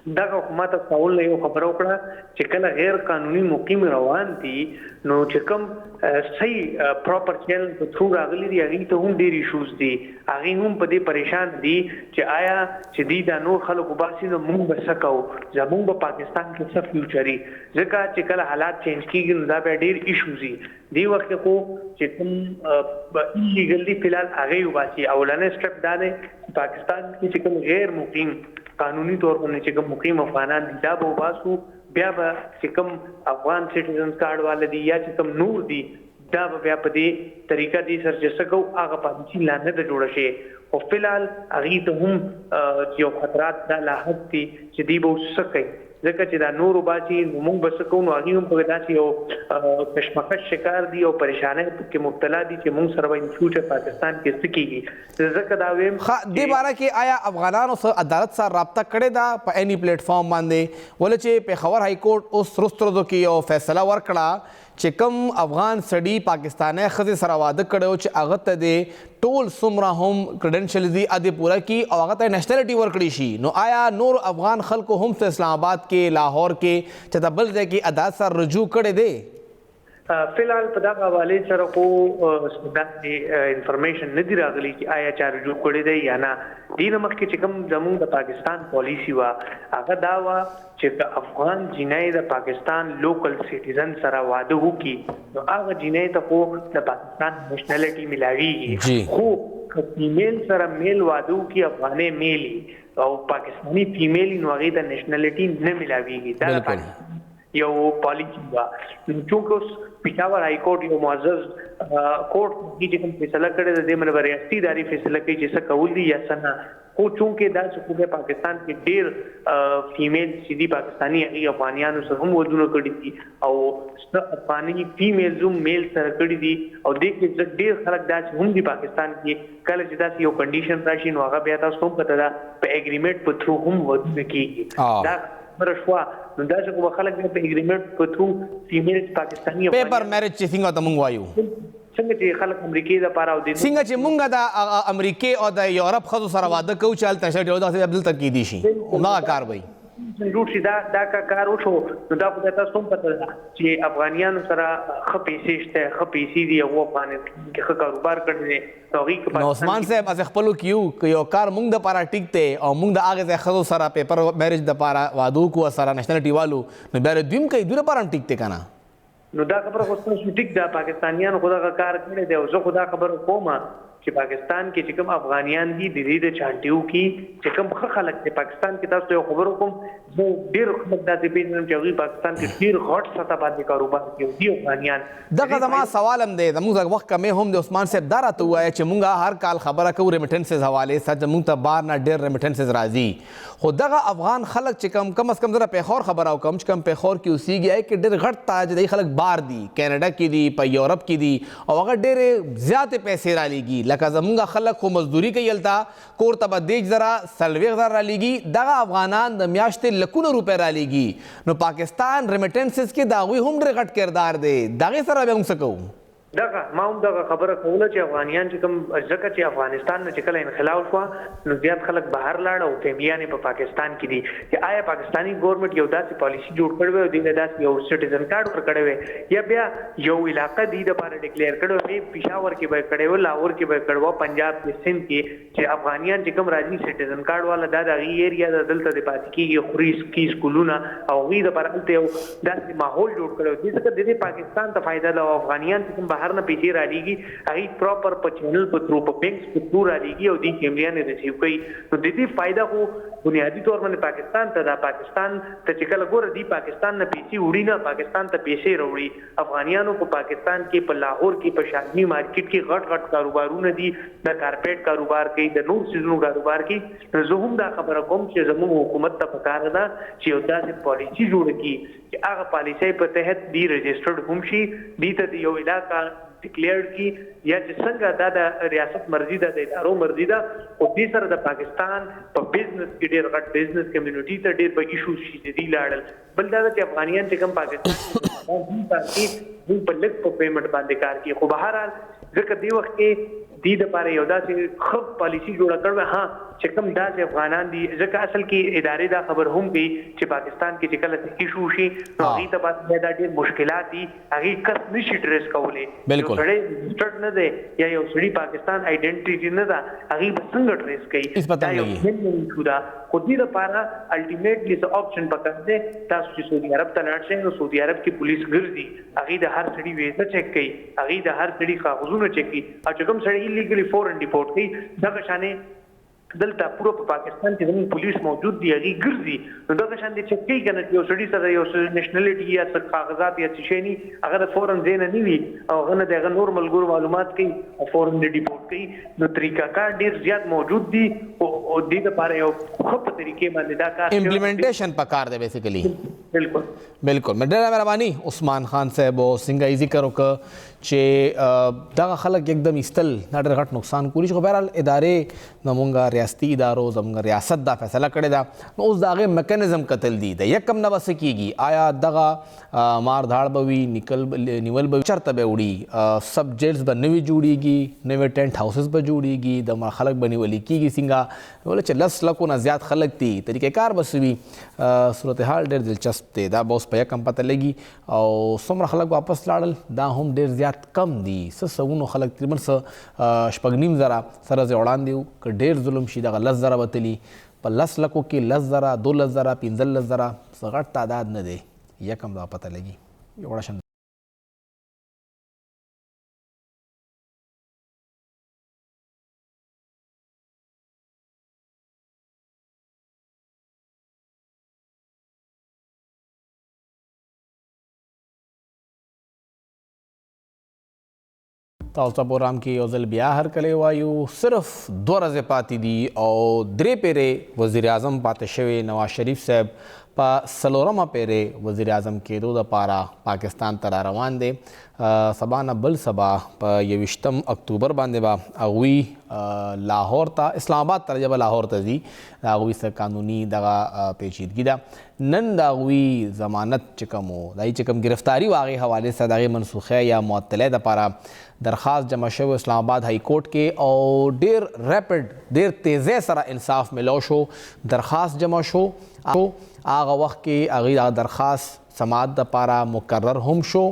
دا حکومت کول یو خبر وکړه چې کله غیر قانوني مقیم روان دي نو چې کوم صحیح پراپر چینل په تھرو راغلي دي هغې ته هم ډېر ایشوز دي هغې هم په دې پریشان دي چې آیا چې دوی دا نور خلک وباسي نو موږ به څه کوو زموږ به پاکستان کې څه فیوچري ځکه چې کله حالات چینج کېږي نو دا بیا ډېر ایشوز دي دې وخت کې خو چې کوم ایلیګل دي فی الحال هغې وباسي اولنی سټپ دا دی پاکستان کې چې کوم غیر مقیم قانوني طور باندې چې کوم مقیم افغانان دي دا به وباسو بیا به چې کوم افغان سټیزنز کارډ والا دي یا چې کوم نور دي دا به بیا په دې طریقه دي سر چې څه کوو هغه پالیسي لا نه ده جوړه شي خو فی الحال هغې ته هم یو خطرات دا لاحق دي چې دوی به اوس څه کوي ځکه چې دا نور وباسي نو موږ به څه کوو نو هغې هم په داسې یو کشمکش شکار دي او پریشانۍ کې مبتلا دي چې موږ سره به ان فیوچر پاکستان کې څه کېږي ځکه دا وایم دې باره کې آیا افغانانو سره عدالت سره رابطه کړې ده په اینی پلیټ فارم باندې ولې چې پېښور های کورټ اوس رستو ورځو کې یو فیصله ورکړه چې کوم افغان سړي پاکستانی ښځې سره واده کړی چې هغه ته د ټول څومره هم کریډنشلز دي ادې پوره کړي او هغه ته نیشنلټي ورکړی شي نو آیا نور افغان خلکو هم په اسلام آباد کې لاهور کې چې د بل ځای کې عدالت سره رجوع کړی دی فی الحال په دغه حوالې سره خو داسې انفارمیشن نه دي راغلي چې آیا چا رجوع کړی دی یا نه دې نه مخکې چې کوم زموږ د پاکستان پالیسي وه هغه دا وه چې افغان جینۍ د پاکستان لوکل سټیزن سره واده وکړي نو هغه جینۍ ته خو د پاکستان نیشنلټي ملاویږي خو که فیمیل سره میل واده وکړي افغانۍ میل او پاکستاني فیمیل نو هغې ته نیشنلټي نه ملاویږي دا یو پالیسی وا چونکه اوس پېښور های کورټ یو معزز کورټ کې چې کوم فیصله کړې ده دې باندې ریاستي ادارې فیصله کوي چې څه کول دي یا څه نه خو چونکه دا چې پاکستان کې ډېر فیمیل چې دي پاکستاني هغې افغانیانو سره هم ودونه کړي دي او افغاني فیمیلز هم میل سره کړي دي او دې کې ډېر خلک داسې هم دي پاکستان کې کله چې داسې یو کنډیشن راشي نو هغه بیا تاسو هم پته ده په اګریمنټ په تھرو هم ودونه کېږي دا رشوا نو دا چې کوم خلک په اګریمنټ په تھرو فیمیل پاکستاني پیپر میریج چې څنګه ته مونږ وایو څنګه چې خلک امریکای د پاره او د څنګه چې مونږ د امریکای او د یورپ خزو سره واده کوو چې هلته شټ یو داسې بدل تک کېدی شي دا کار وایي روټ شي دا کار وشو نو دا خو تاسو هم پته ده چې افغانیانو سره ښه پیسې شته ښه پیسې دي او افغانان کې ښه کاروبار کړی دی نو عثمان صاحب از خپلو کیو که یو کار مونږ د پاره ټیک دی او مونږ د هغې ځای ښځو سره پیپر میریج د پاره واده وکړو سره نیشنلټي والو نو بیا دوی هم کوي دوی لپاره هم ټیک دی که نه نو دا خبره خو ستاسو ټیک ده پاکستانیانو خو دغه کار کړی دی او زه خو دا خبره کوم چې پاکستان کې چې کوم افغانیان دي د دې د چانټیو کې چې کوم ښه خلک دي پاکستان کې تاسو یو خبر وکړم زه ډېر خلک داسې پېژنم چې هغوی پاکستان کې ډېر غټ سطح باندې کاروبار کوي دي افغانیان دغه زما سوال هم دی زموږ وخت کمې هم د عثمان صاحب دا راته ووایه چې مونږ هر کال خبره کوو ریمیټنسز حوالې سره مونږ ته بار نه ډېر ریمیټنسز راځي خو دغه افغان خلک چې کم از کم زه پېښور خبره وکړم چې کم پېښور کې اوسېږي کې ډېر غټ تاجداري خلک بار دي کینیډا کې دي په یورپ کې دي او هغه ډېرې زیاتې پیسې رالیږي لکه زمونږ خلک خو مزدوري کوي هلته کور ته به دیج زره 40,000 رالیږي دغه افغانان د میاشتې لکونه روپۍ رالیږي نو پاکستان ریمیټنسز کې د هغوی هم ډېر غټ کردار دی د هغې سره بیا موږ څه کوو دغه ما هم دغه خبره کوله چې افغانیان چې کوم ځکه چې افغانستان نه چې کله انخلاو شو نو زیات خلک بهر لاړ او فیملیان په پاکستان کې دي چې آیا پاکستانی ګورنمنت یو داسې پالیسی جوړ کړی وي او دغه داسې یو سټیزن کارت ورکړی وي یا بیا یو علاقه دی د لپاره ډیکلیئر کړو وي پېښور کې به کړی و لاهور کې به کړو پنجاب کې سند کې چې افغانیان چې کوم راځي سټیزن کارت والا دا د ایریا د دلته د پاتې کېږي خوري کی سکولونه او غي د لپاره ته داسې ماحول جوړ کړو چې ځکه د پاکستان ته فائدہ له افغانیان چې کوم بهر نه پیسې را لېږي هغه پراپر په چینل په تھرو په بینکس په تھرو را لېږي او دې فیملیان یې ریسیو کوي نو د دې فائدہ خو بنیادی طور باندې پاکستان ته دا پاکستان ته چې کله ګوره دی پاکستان نه پیسې وړي نه پاکستان ته پیسې راوړي افغانیانو په پاکستان کې په لاهور کې په شاهي مارکیټ کې غټ کاروبارونه دي د کارپیټ کاروبار کوي د نور سيزونو کاروبار کوي نو زه هم دا خبره کوم چې زموږ حکومت ته پکار ده چې یو داسې پالیسي جوړ کړي چې هغه پالیسي په تحت دی رجسټرډ هم شي دی ته یو علاقہ ډیکلیئر کی یا چې څنګه دا د ریاست مرضی ده د ادارو مرضی ده او دې سره د پاکستان په بزنس کې ډېر غټ بزنس کمیونټي ته ډېر به ایشو شي دی لاړل بل دا چې افغانیان چې کوم پاکستان کې په لږ په پیمنټ باندې کار کوي خو بهرحال ځکه دی وخت کې دې د لپاره یو داسې خب پالیسی جوړه کړو ها چې کوم داسې افغانان دي ځکه اصل کې ادارې دا خبر هم کوي چې پاکستان کې چې کله ایشو شي نو هغه ته باندې دا ډېر مشکلات دي هغه کس نشي ډریس کولای بالکل سټارټ نه دی یا یو سړي پاکستان آیډنټیټي نه ده هغه به څنګه ټریس کوي دا یو مهم شو دا خو دې لپاره الټیمیټلی څه آپشن پکار دی تاسو چې سعودي عرب ته لاړ شئ نو سعودي عرب کې پولیس ګرځي هغه د هر سړي ویزا چیک کوي هغه د هر سړي کاغذونه چیک کوي او چې کوم سړي ایلیګلی فورن ډیپورټ کوي دغه شانې دلته پورو په پاکستان کې زموږ پولیس موجود دی هغه ګرځي نو دغه شان دي چې کوي کنه یو سړي سره یو نېشنلټي یا څه کاغذات یا څه شي نه هغه د فورن زین نه وي او هغه دغه نورمال ګور معلومات کوي او فورن ډیپورټ کوي نو طریقہ کار ډیر زیات موجود دي او دې لپاره یو خو په طریقې باندې دا کار امپلیمنٹیشن پکار دی بیسیکلی بالکل ډېره مهرباني عثمان خان صاحب څنګه یې ذکر وکړ چې دغه خلک یکدم ایستل دا ډېر غټ نقصان کولی شي خو بهرحال ادارې زمونږ ریاستي ادارو زمونږ ریاست دا فیصله کړې ده نو اوس د هغې میکانزم کتل دي د یکم نه به څه کېږي آیا دغه مار داړ به وي نیول به چېرته به وړي سب جیلز به نوي جوړېږي نوي ټینټ هاوسز به جوړېږي د خلک به نیولي کېږي څنګه ولې چې 10 لکو نه زیات خلک دي طریقې کار به څه وي صورتحال ډېر دلچسپ دی دا به اوس په یکم پته لګي او څومره خلک واپس لاړل دا هم ډېر زیات کم دي څه سوونو خلک تقریبا څه شپږ نیم زره سره زه وړاندې وو که ډېر ظلم شي دغه 10 زره به تلي په 10 لکو کې 10 زره 12 زره 15 زره څه غټ تعداد نه دی یکم دا پته لګي یو وړه تاسو ته پروګرام کې یو ځل بیا هرکلی وایو صرف 2 ورځې پاتې دي او 3 پیرې وزیر اعظم پاتې شوی نواز شریف صاحب په 4مه پیرې وزیر اعظم کېدو دپاره پاکستان ته را روان دی سبا نه بل سبا په 21 اکتوبر باندې به هغوی لاهور ته اسلام آباد ته جبه لاهور ته ځي د هغوی څه قانوني دغه پیچیدګي ده نن د هغوی ضمانت چې کوم و د هغې چې کوم ګرفتاري و هغې حوالې سره د هغې منسوخۍ یا معطلۍ دپاره درخواست جمع شوی اسلام آباد های کورټ کې او ډېر ریپډ ډېر تیزۍ سره انصاف ملو شو درخواست جمع شو هغه وخت کې هغې درخواست سماعت دپاره مقرر هم شو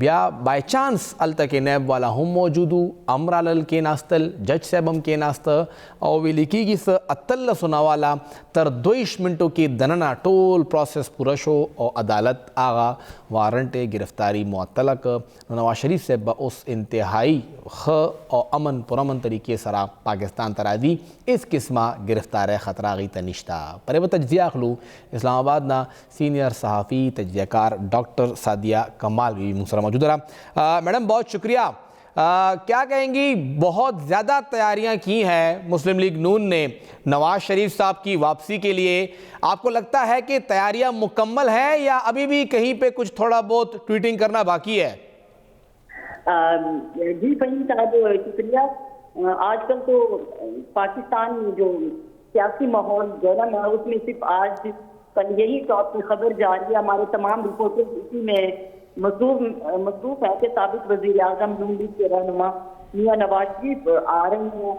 بیا بای چانس هلته کې نیب والا هم موجود و هم رالل کېناستل جج صاحب هم کېناسته او ویلې کېږي څه 18 والا تر 22 منټو کې دننه ټول پروسس پوره شو او عدالت هغه وارنټ ګرفتاری معطله کړ نو نواز شریف صاحب به اوس انتهایی ښه او امن پرامن طریقې سره پاکستان ته راځي هېڅ قسمه ګرفتاری خطره هغې ته نشته پرې به تجزیه اخلو اسلام آباد نه سینئر صحافی تجزیه کار ڈاکٹر سعدیہ کمال بھی مجھ سے موجود رہا میڈم بہت شکریہ کیا کہیں گی بہت زیادہ تیاریاں کی ہیں مسلم لیگ نون نے نواز شریف صاحب کی واپسی کے لیے آپ کو لگتا ہے کہ تیاریاں مکمل ہیں یا ابھی بھی کہیں پہ کچھ تھوڑا بہت ٹویٹنگ کرنا باقی ہے جی فہیم صاحب شکریہ آج کل تو پاکستان میں جو سیاسی ماحول گرم ہے اس میں صرف آج کل یہی ٹاپ کی خبر جاری ہے ہمارے تمام رپورٹر اسی میں مصروف ہے کہ سابق وزیر اعظم نون لیگ کے رہنما میاں نواز شریف آ رہے ہیں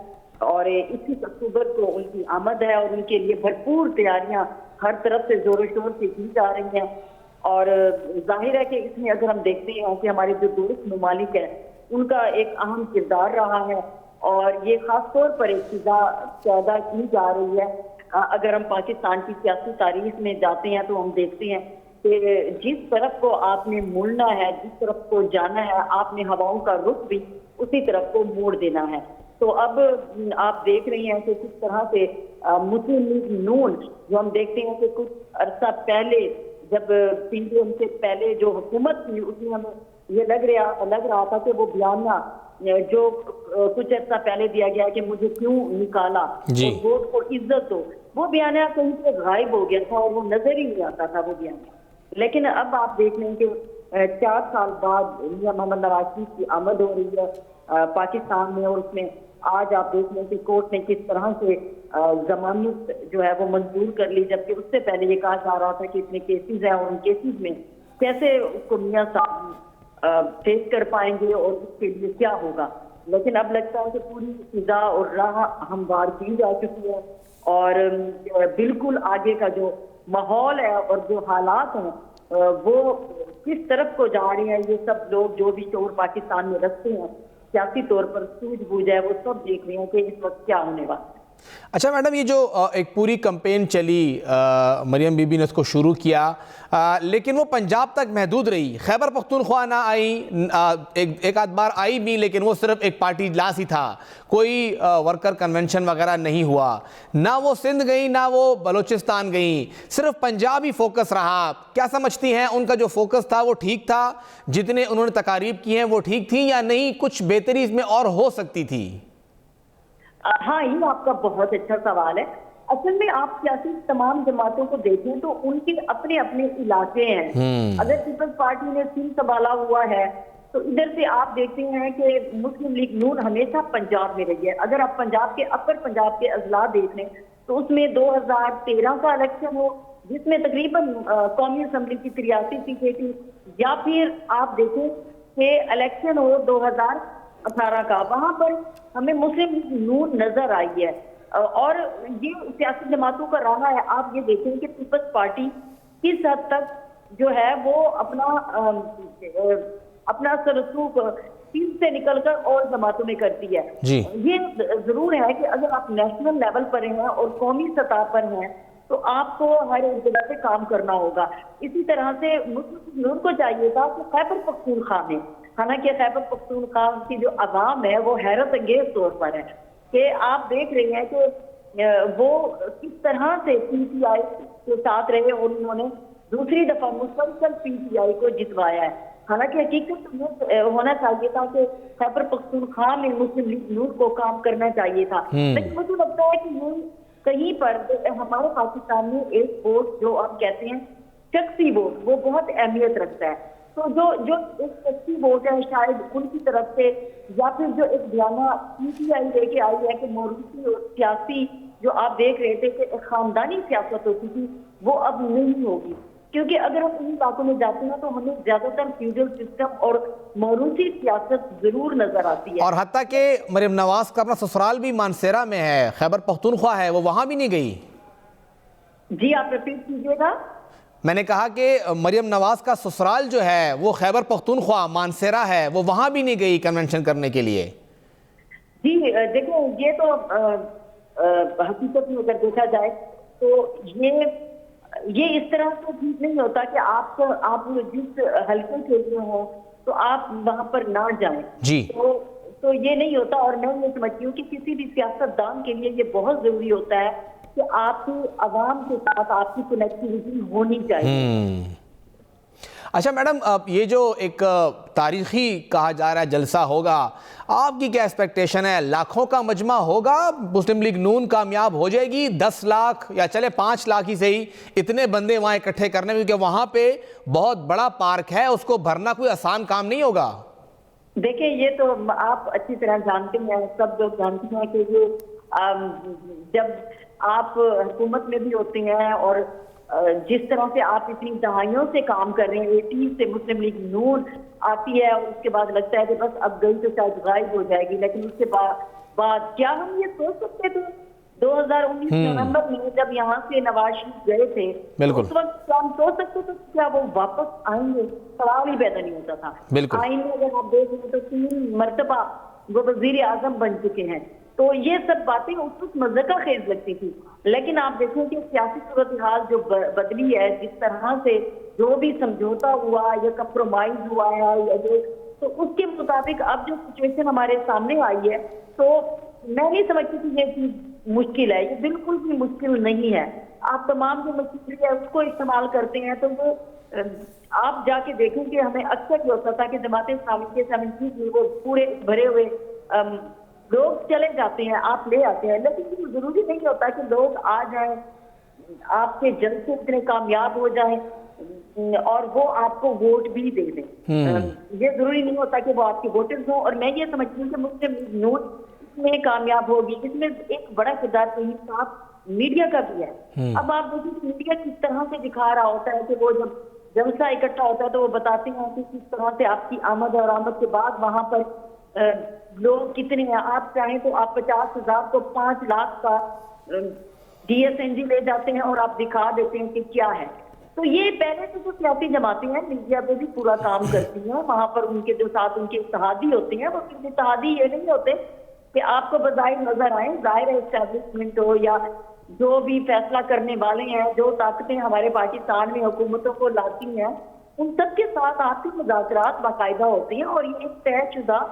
اور 21 اکتوبر کو ان کی آمد ہے اور ان کے لیے بھرپور تیاریاں ہر طرف سے زور و شور سے کی جا رہی ہیں. اور ظاہر ہے کہ اس میں اگر ہم دیکھتے ہیں کہ ہمارے جو دوست ممالک ہیں ان کا ایک اہم کردار رہا ہے اور یہ خاص طور پر ایک فضا پیدا کی جا رہی ہے. اگر ہم پاکستان کی سیاسی تاریخ میں جاتے ہیں تو ہم دیکھتے ہیں کہ جس طرف کو آپ نے مڑنا ہے، جس طرف کو جانا ہے، آپ نے ہواؤں کا رخ بھی اسی طرف کو موڑ دینا ہے. تو اب آپ دیکھ رہی ہیں کہ کس طرح سے مسلم لیگ نون، جو ہم دیکھتے ہیں کہ کچھ عرصہ پہلے جب پی ڈی ایم سے پہلے جو حکومت تھی اس میں ہمیں یہ لگ رہا تھا کہ وہ بیانیہ جو کچھ عرصہ پہلے دیا گیا کہ مجھے کیوں نکالا اور ووٹ کو عزت دو، وہ بیانیہ کہیں پہ غائب ہو گیا تھا اور وہ نظر ہی نہیں آتا تھا وہ بیانیہ. لیکن اب آپ دیکھ لیں کہ 4 سال بعد میاں محمد نواز شریف کی آمد ہو رہی ہے پاکستان میں، اور اس میں آج آپ دیکھ لیں کہ کورٹ نے کس طرح سے ضمانت جو ہے وہ منظور کر لی، جبکہ اس سے پہلے یہ کہا جا رہا تھا کہ اتنے کیسز ہیں اور ان کیسز میں کیسے اس کو میاں صاحب فیس کر پائیں گے اور اس کے لیے کیا ہوگا. لیکن اب لگتا ہے کہ پوری فضا اور راہ ہموار کی جا چکی ہے اور بالکل آگے کا جو ماحول ہے اور جو حالات ہیں وہ کس طرف کو جا رہے ہیں، یہ سب لوگ جو بھی شعور پاکستان میں رکھتے ہیں سیاسی طور پر سوجھ بوجھ ہے وہ سب دیکھ رہے ہیں کہ اس وقت کیا ہونے والا ہے. اچھا میڈم، یہ جو ایک پوری کمپین چلی، مریم بی بی نے اس کو شروع کیا لیکن وہ پنجاب تک محدود رہی. خیبر پختونخوا نہ آئی، ایک آدھ بار آئی بھی لیکن وہ صرف ایک پارٹی اجلاس ہی تھا، کوئی ورکر کنونشن وغیرہ نہیں ہوا. نہ وہ سندھ گئیں نہ وہ بلوچستان گئیں، صرف پنجاب ہی فوکس رہا. کیا سمجھتی ہیں ان کا جو فوکس تھا وہ ٹھیک تھا؟ جتنے انہوں نے تقاریب کی ہیں وہ ٹھیک تھیں یا نہیں؟ کچھ بہتری اس میں اور ہو سکتی تھی؟ ہاں، یہ آپ کا بہت اچھا سوال ہے. اصل میں آپ سیاسی تمام جماعتوں کو دیکھیں تو ان کے اپنے اپنے علاقے ہیں. اگر پیپلز پارٹی نے سندھ سنبھالا ہوا ہے تو ادھر سے آپ دیکھتے ہیں کہ مسلم لیگ نون ہمیشہ پنجاب میں رہی ہے. اگر آپ پنجاب کے اپر پنجاب کے اضلاع دیکھ لیں تو اس میں 2013 کا الیکشن ہو جس میں تقریباً قومی اسمبلی کی 83 سیٹیں تھی، یا پھر آپ دیکھیں کہ الیکشن ہو 2018 کا، وہاں پر ہمیں مسلم لیگ نون نظر آئی ہے. اور یہ سیاسی جماعتوں کا رہا ہے. آپ یہ دیکھیں کہ پیپلز پارٹی کس حد تک جو ہے وہ اپنا سرسوخ سیٹ سے نکل کر اور جماعتوں میں کرتی ہے. یہ ضرور ہے کہ اگر آپ نیشنل لیول پر ہیں اور قومی سطح پر ہیں تو آپ کو ہر ایک جگہ سے کام کرنا ہوگا. اسی طرح سے مسلم لیگ نون کو چاہیے تھا کہ خیبر پختونخوا میں، حالانکہ خیبر پختونخوا کی جو عوام ہے وہ حیرت انگیز طور پر ہے کہ آپ دیکھ رہے ہیں کہ وہ کس طرح سے پی ٹی آئی کے ساتھ رہے اور انہوں نے دوسری دفعہ مسلسل پی ٹی آئی کو جتوایا ہے. حالانکہ حقیقت یہ ہونا چاہیے تھا کہ خیبر پختونخوا میں مسلم لیگ نون کو کام کرنا چاہیے تھا. لیکن مجھے لگتا ہے کہ یہ کہیں پر ہمارے پاکستان میں ایک ووٹ جو آپ کہتے ہیں شخصی ووٹ، وہ بہت اہمیت رکھتا ہے. تو جو ایک شخصی ووٹ ہے شاید ان کی طرف سے، یا پھر جو ایک بیانیہ پی ٹی آئی لے کے آئی ہے کہ موروثی اور سیاسی جو آپ دیکھ رہے تھے کہ ایک خاندانی سیاست ہوتی تھی وہ اب نہیں ہوگی. کیونکہ اگر ہم ان علاقوں میں جاتے ہیں تو ہمیں زیادہ تر فیوڈل سسٹم اور موروثی سیاست ضرور نظر آتی ہے. اور حتیٰ کہ مریم نواز کا اپنا سسرال بھی مانسیرا میں ہے، خیبر پختونخوا ہے، وہ وہاں بھی نہیں گئی. جی آپ ریپیٹ کیجیے گا. میں نے کہا کہ مریم نواز کا سسرال جو ہے وہ خیبر پختونخوا مانسیرا ہے، وہ وہاں بھی نہیں گئی کنونشن کرنے کے لیے. جی دیکھیں، یہ تو حقیقت میں اگر دیکھا جائے تو یہ اس طرح سے ٹھیک نہیں ہوتا کہ آپ جس حلقے کے لیے ہوں تو آپ وہاں پر نہ جائیں. جی تو یہ نہیں ہوتا. اور میں یہ سمجھتی ہوں کہ کسی بھی سیاست دان کے لیے یہ بہت ضروری ہوتا ہے کہ آپ کی عوام کے ساتھ آپ کی کنیکٹیویٹی ہونی چاہیے. اچھا میڈم، یہ جو ایک تاریخی کہا جا رہا ہے جلسہ ہوگا، آپ کی کیا ایکسپیکٹیشن ہے؟ لاکھوں کا مجمع ہوگا؟ مسلم لیگ نون کامیاب ہو جائے گی 10 لاکھ یا چلے 5 لاکھ ہی صحیح اتنے بندے وہاں اکٹھے کرنے میں؟ کیونکہ وہاں پہ بہت بڑا پارک ہے، اس کو بھرنا کوئی آسان کام نہیں ہوگا. دیکھیں، یہ تو آپ اچھی طرح جانتے ہیں، سب لوگ جانتے ہیں کہ یہ جب آپ حکومت میں بھی ہوتے ہیں اور جس طرح سے آپ اتنی دہائیوں سے کام کر رہے ہیں، 80 سے مسلم لیگ نون آتی ہے اور اس کے بعد لگتا ہے کہ بس اب گئی تو شاید غائب ہو جائے گی، لیکن اس کے بعد کیا ہم یہ سوچ سکتے تھے 2019 نومبر میں جب یہاں سے نواز شریف گئے تھے اس وقت کیا ہم سوچ سکتے تھے کہ کیا وہ واپس آئیں گے؟ سوال ہی پیدا نہیں ہوتا تھا۔ آئیں گے اگر آپ دیکھ لیں تو 3 مرتبہ وہ وزیر اعظم بن چکے ہیں، تو یہ سب باتیں اس وقت مذاقہ خیز لگتی تھی، لیکن آپ دیکھیں کہ سیاسی صورتحال جو بدلی ہے، جس طرح سے جو بھی سمجھوتا ہوا یا کمپرومائز ہوا ہے یا جو، تو اس کے مطابق اب جو سچویشن ہمارے سامنے آئی ہے تو میں نہیں سمجھتی کہ یہ چیز مشکل ہے، یہ بالکل بھی مشکل نہیں ہے۔ آپ تمام جو مشکل ہے اس کو استعمال کرتے ہیں تو وہ آپ جا کے دیکھیں کہ ہمیں اکثر یہ ہوتا تھا کہ جماعت اسلامی کے 70 میں وہ پورے بھرے ہوئے لوگ چلے جاتے ہیں، آپ لے آتے ہیں، لیکن یہ ضروری نہیں ہوتا کہ لوگ آ جائیں، آپ کے جلسے اتنے کامیاب ہو جائیں اور وہ آپ کو ووٹ بھی دے دیں۔ یہ ضروری نہیں ہوتا کہ وہ آپ کے ووٹرز ہوں، اور میں یہ سمجھتی ہوں کہ مسلم لیگ نون اس میں کامیاب ہوگی، اس میں ایک بڑا کردار کہیں صاحب میڈیا کا بھی ہے۔ اب آپ دیکھیں کہ میڈیا کس طرح سے دکھا رہا ہوتا ہے کہ وہ جب جلسہ اکٹھا ہوتا ہے تو وہ بتاتے ہیں کہ کس طرح سے آپ کی آمد اور آمد کے بعد وہاں پر لوگ کتنے ہیں، آپ چاہیں تو آپ 50,000 کو 5 لاکھ کا DSNG لے جاتے ہیں اور آپ دکھا دیتے ہیں کہ کیا ہے۔ تو یہ پہلے سے جو سیاسی جماعتیں ہیں میڈیا پہ بھی پورا کام کرتی ہیں، وہاں پر ان کے جو ساتھ ان کے اتحادی ہوتے ہیں، وہ اتحادی یہ نہیں ہوتے کہ آپ کو بظاہر نظر آئیں، ظاہر ہے اسٹیبلشمنٹ ہو یا جو بھی فیصلہ کرنے والے ہیں، جو طاقتیں ہمارے پاکستان میں حکومتوں کو لاتی ہیں، ان سب کے ساتھ آپ کے مذاکرات باقاعدہ ہوتے ہیں اور یہ ایک طے شدہ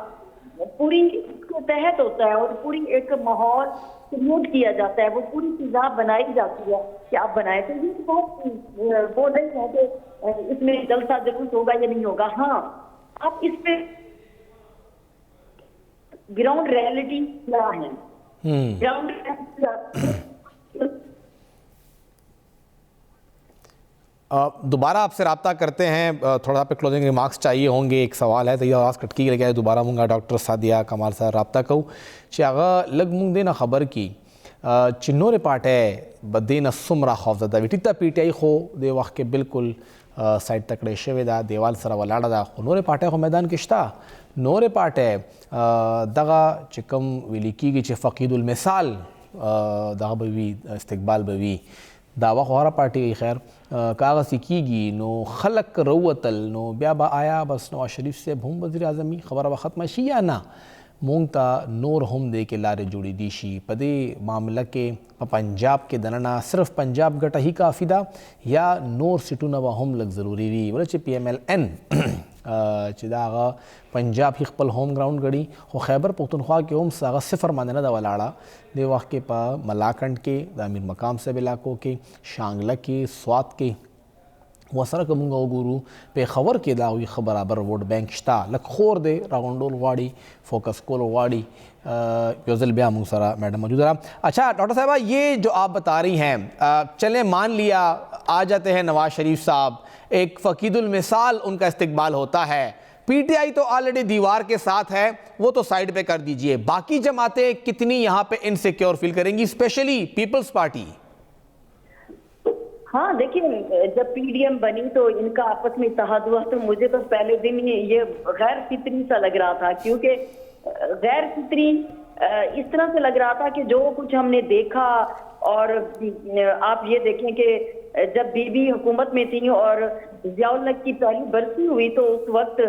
پوری اس کے تحت ہوتا ہے اور پوری ایک ماحول کریٹ کیا جاتا ہے، وہ پوری چیزیں بنائی جاتی ہے کہ آپ بنائیں۔ تو یہ بہت وہ نہیں ہے کہ اس میں جلسہ جلوس ہوگا یا نہیں ہوگا۔ ہاں آپ اس پہ گراؤنڈ ریئلٹی کیا ہے، گراؤنڈ دوبارہ آپ سے رابطہ کرتے ہیں، تھوڑا سا پہ کلوزنگ ریمارکس چاہیے ہوں گے، ایک سوال ہے تو یہ آواز کٹکی لگا ہے، دوبارہ مونگا ڈاکٹر سعدیہ کمال صاحب رابطہ کہو چاہا لگ مونگ دینا خبر کی چنور پاٹے بدین سمرا خوفزدہ ویٹیتا پی ٹی آئی خو دے وقت کے بالکل سائڈ تکڑے شوی دا دیوال سره ولاړه دا خو نور پاټه خو میدان کې شته، نور پاټه دغه چې کوم ویل کېږي چې فقید المثال دغه به وي استقبال به وي دا وخت هره پارټي خیر کاغذ کېږي نو خلک روتل نو بیا به آیا بس نواز شریف صاحب هم وزیر اعظمي خبره به ختمه شي یا نه مونږ ته نور هم دی کې لارې جوړېدی شي په دې معامله کې په پنجاب کې دننه صرف پنجاب ګټه هی کافي ده یا نور سیټونه به هم لږ ضروري وي ولې چې PMLN چې دا هغه پنجاب هی خپل ہوم ګراؤنډ ګڼي خو خیبر پختونخوا کې هم هغه صفر باندې نه ده ولاړه دې وخت کې په ملاکنډ کې د امیر مقام صاحب علاقو کې شانګله کې سوات کې وسره که مونږ وګورو پېښور کې دا وي ښه برابر ووټ بینک شته لږ خور دی راغونډول غواړي فوکس کول غواړي یو ځل بیا مونږ سره میڈم موجود رہا۔ اچھا ڈاکٹر صاحبہ یہ جو آپ بتا رہی ہیں چلیں مان لیا آ جاتے ہیں نواز شریف صاحب ایک فقید المثال ان کا استقبال ہوتا ہے، پی ٹی آئی تو آلریڈی دیوار کے ساتھ ہے وہ تو سائڈ پہ کر دیجئے، باقی جماعتیں کتنی یہاں پہ انسیکیور فیل کریں گی اسپیشلی پیپلز پارٹی؟ ہاں دیکھیں جب PDM بنی تو ان کا آپس میں اتحاد ہوا تو مجھے تو پہلے دن ہی یہ غیر فطری سا لگ رہا تھا، کیونکہ غیر فطری اس طرح سے لگ رہا تھا کہ جو کچھ ہم نے دیکھا اور آپ یہ دیکھیں کہ جب بی بی حکومت میں تھیں اور ضیاء الحق کی پہلی برسی ہوئی تو اس وقت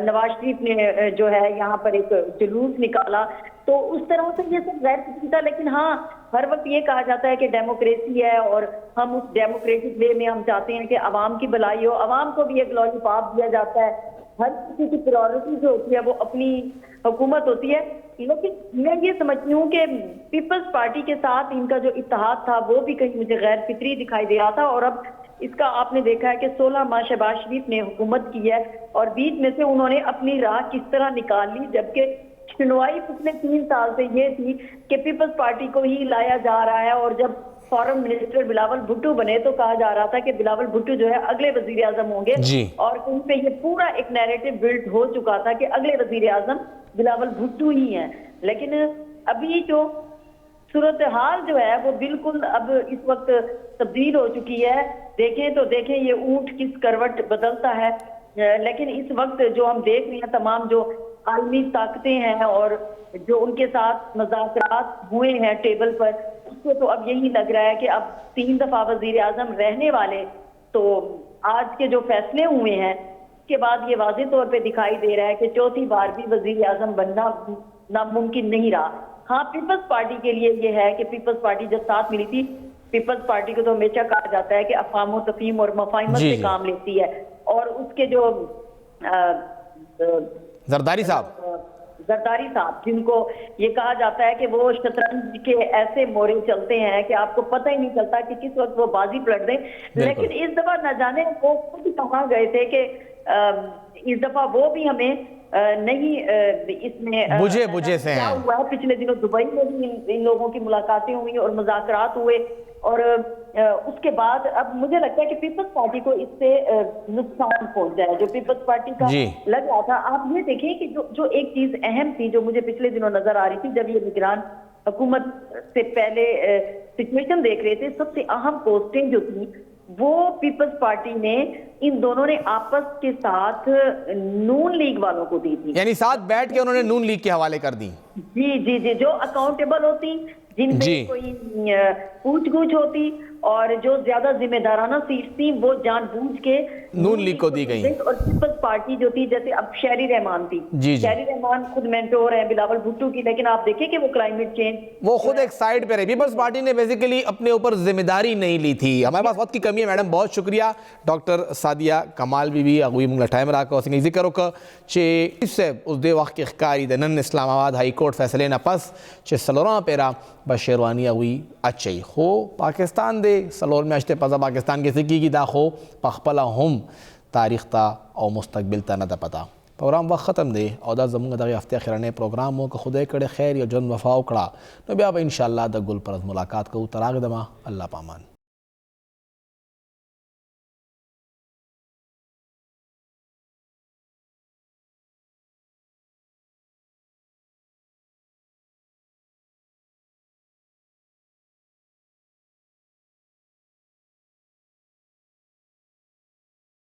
نواز شریف نے جو ہے یہاں پر ایک جلوس نکالا تو اس طرح سے یہ سب غیر فطری تھا، لیکن ہاں ہر وقت یہ کہا جاتا ہے کہ ڈیموکریسی ہے اور ہم اس ڈیموکریٹک وے میں ہم چاہتے ہیں کہ عوام کی بھلائی ہو، عوام کو بھی ایک لالی پاپ دیا جاتا ہے، ہر کسی کی پرائورٹی جو ہوتی ہے وہ اپنی حکومت ہوتی ہے، لیکن میں یہ سمجھتی ہوں کہ پیپلز پارٹی کے ساتھ ان کا جو اتحاد تھا وہ بھی کہیں مجھے غیر فطری دکھائی دے رہا تھا، اور اب اس کا آپ نے دیکھا ہے کہ 16 ماہ شہباز شریف نے حکومت کی ہے اور بیچ میں سے انہوں نے اپنی راہ کس طرح نکال لی، جبکہ سنوائی پچھلے 3 سال سے یہ تھی کہ پیپلز پارٹی کو ہی لایا جا رہا ہے، اور جب فارن منسٹر بلاول بھٹو بنے تو کہا جا رہا تھا کہ بلاول بھٹو جو ہے اگلے وزیر اعظم ہوں گے اور کہیں پہ یہ پورا ایک نیریٹو بلڈ ہو چکا تھا کہ اگلے وزیر اعظم بلاول بھٹو ہی ہیں، لیکن ابھی جو صورتحال جو ہے وہ بالکل اب اس وقت تبدیل ہو چکی ہے. دیکھیں تو دیکھیں یہ اونٹ کس کروٹ بدلتا ہے. لیکن اس وقت جو ہم دیکھ رہے ہیں تمام جو عالمی طاقتیں ہیں اور جو ان کے ساتھ مذاکرات ہوئے ہیں ٹیبل پر, اس کو تو اب یہی لگ رہا ہے کہ اب 3 دفعہ وزیر اعظم رہنے والے, تو آج کے جو فیصلے ہوئے ہیں اس کے بعد یہ واضح طور پہ دکھائی دے رہا ہے کہ چوتھی بار بھی وزیر اعظم بننا ناممکن نہیں رہا. ہاں پیپلز پارٹی کے لیے یہ ہے کہ پیپلز پارٹی جب ساتھ ملی تھی, پیپلز پارٹی کو تو ہمیشہ کہا جاتا ہے کہ افہام و تفہیم اور مفاہمت سے کام لیتی ہے, اور اس کے جو زرداری صاحب جن کو یہ کہا جاتا ہے کہ وہ شطرنج کے ایسے مورے چلتے ہیں کہ آپ کو پتہ ہی نہیں چلتا کہ کس وقت وہ بازی پلٹ دیں. لیکن اس دفعہ نہ جانے وہ خود کہاں گئے تھے کہ اس دفعہ وہ بھی ہمیں نہیں اس میں بجے سے ہیں. ہوا ہے پچھلے دنوں دبئی میں بھی ان لوگوں کی ملاقاتیں ہوئی اور مذاکرات ہوئے, اور اس کے بعد اب مجھے لگتا ہے کہ پیپلز پارٹی کو اس سے نقصان پہنچا ہے جو پیپلز پارٹی کا لگ رہا تھا. آپ یہ دیکھیں کہ جو ایک چیز اہم تھی جو مجھے پچھلے دنوں نظر آ رہی تھی جب یہ نگران حکومت سے پہلے سچویشن دیکھ رہے تھے, سب سے اہم پوسٹیں جو تھیں وہ پیپلز پارٹی نے ان دونوں نے آپس کے ساتھ نون لیگ والوں کو دی تھی, یعنی ساتھ بیٹھ کے انہوں نے نون لیگ کے حوالے کر دی. جی جو اکاؤنٹیبل ہوتی, جن میں کوئی پوچھ گچھ ہوتی, اور جو زیادہ ذمہ دارانہ سیٹ تھی وہ جان بوجھ کے نون لیگ کو دی گئی. اور پیپلز پارٹی جو تھی, جیسے اب شہری رحمان تھی, شہری رحمان خود مینٹور ہیں بلاول بھٹو کی, لیکن آپ دیکھیں کہ وہ کلائمیٹ چینج وہ خود ایک سائیڈ پہ رہے. پیپلز پارٹی نے بیسیکلی اپنے اوپر ذمہ داری نہیں لی تھی. ہمارے پاس وقت کی کمی ہے میڈم, بہت شکریہ. ڈاکٹر سعدیہ کمال بی بی اگوی منگلہ ٹائم راکا اس نے ذکر ہوکا چھے اس سے اس دے وقت کی اخکاری دے نن اسلام آباد ہائی کورٹ فیصلے نا پس چھے سلوراں پیرا بشیروانی اگوی اچھئی خو پاکستان دے سلور میں اشتے پزا پاکستان کے سکی کی دا خو پخپلا ہم تاریخ تا او مستقبل تا ندا پتا. پروگرام وقت ختم دے او دا زمونگا دا ہفتے خیرانے پروگرام ہو کہ خدای کڑے خیر یا جن وفاو کڑا نو بیا با انشاءاللہ دا گل پر از ملاقات کو تراغ دما. اللہ پامان.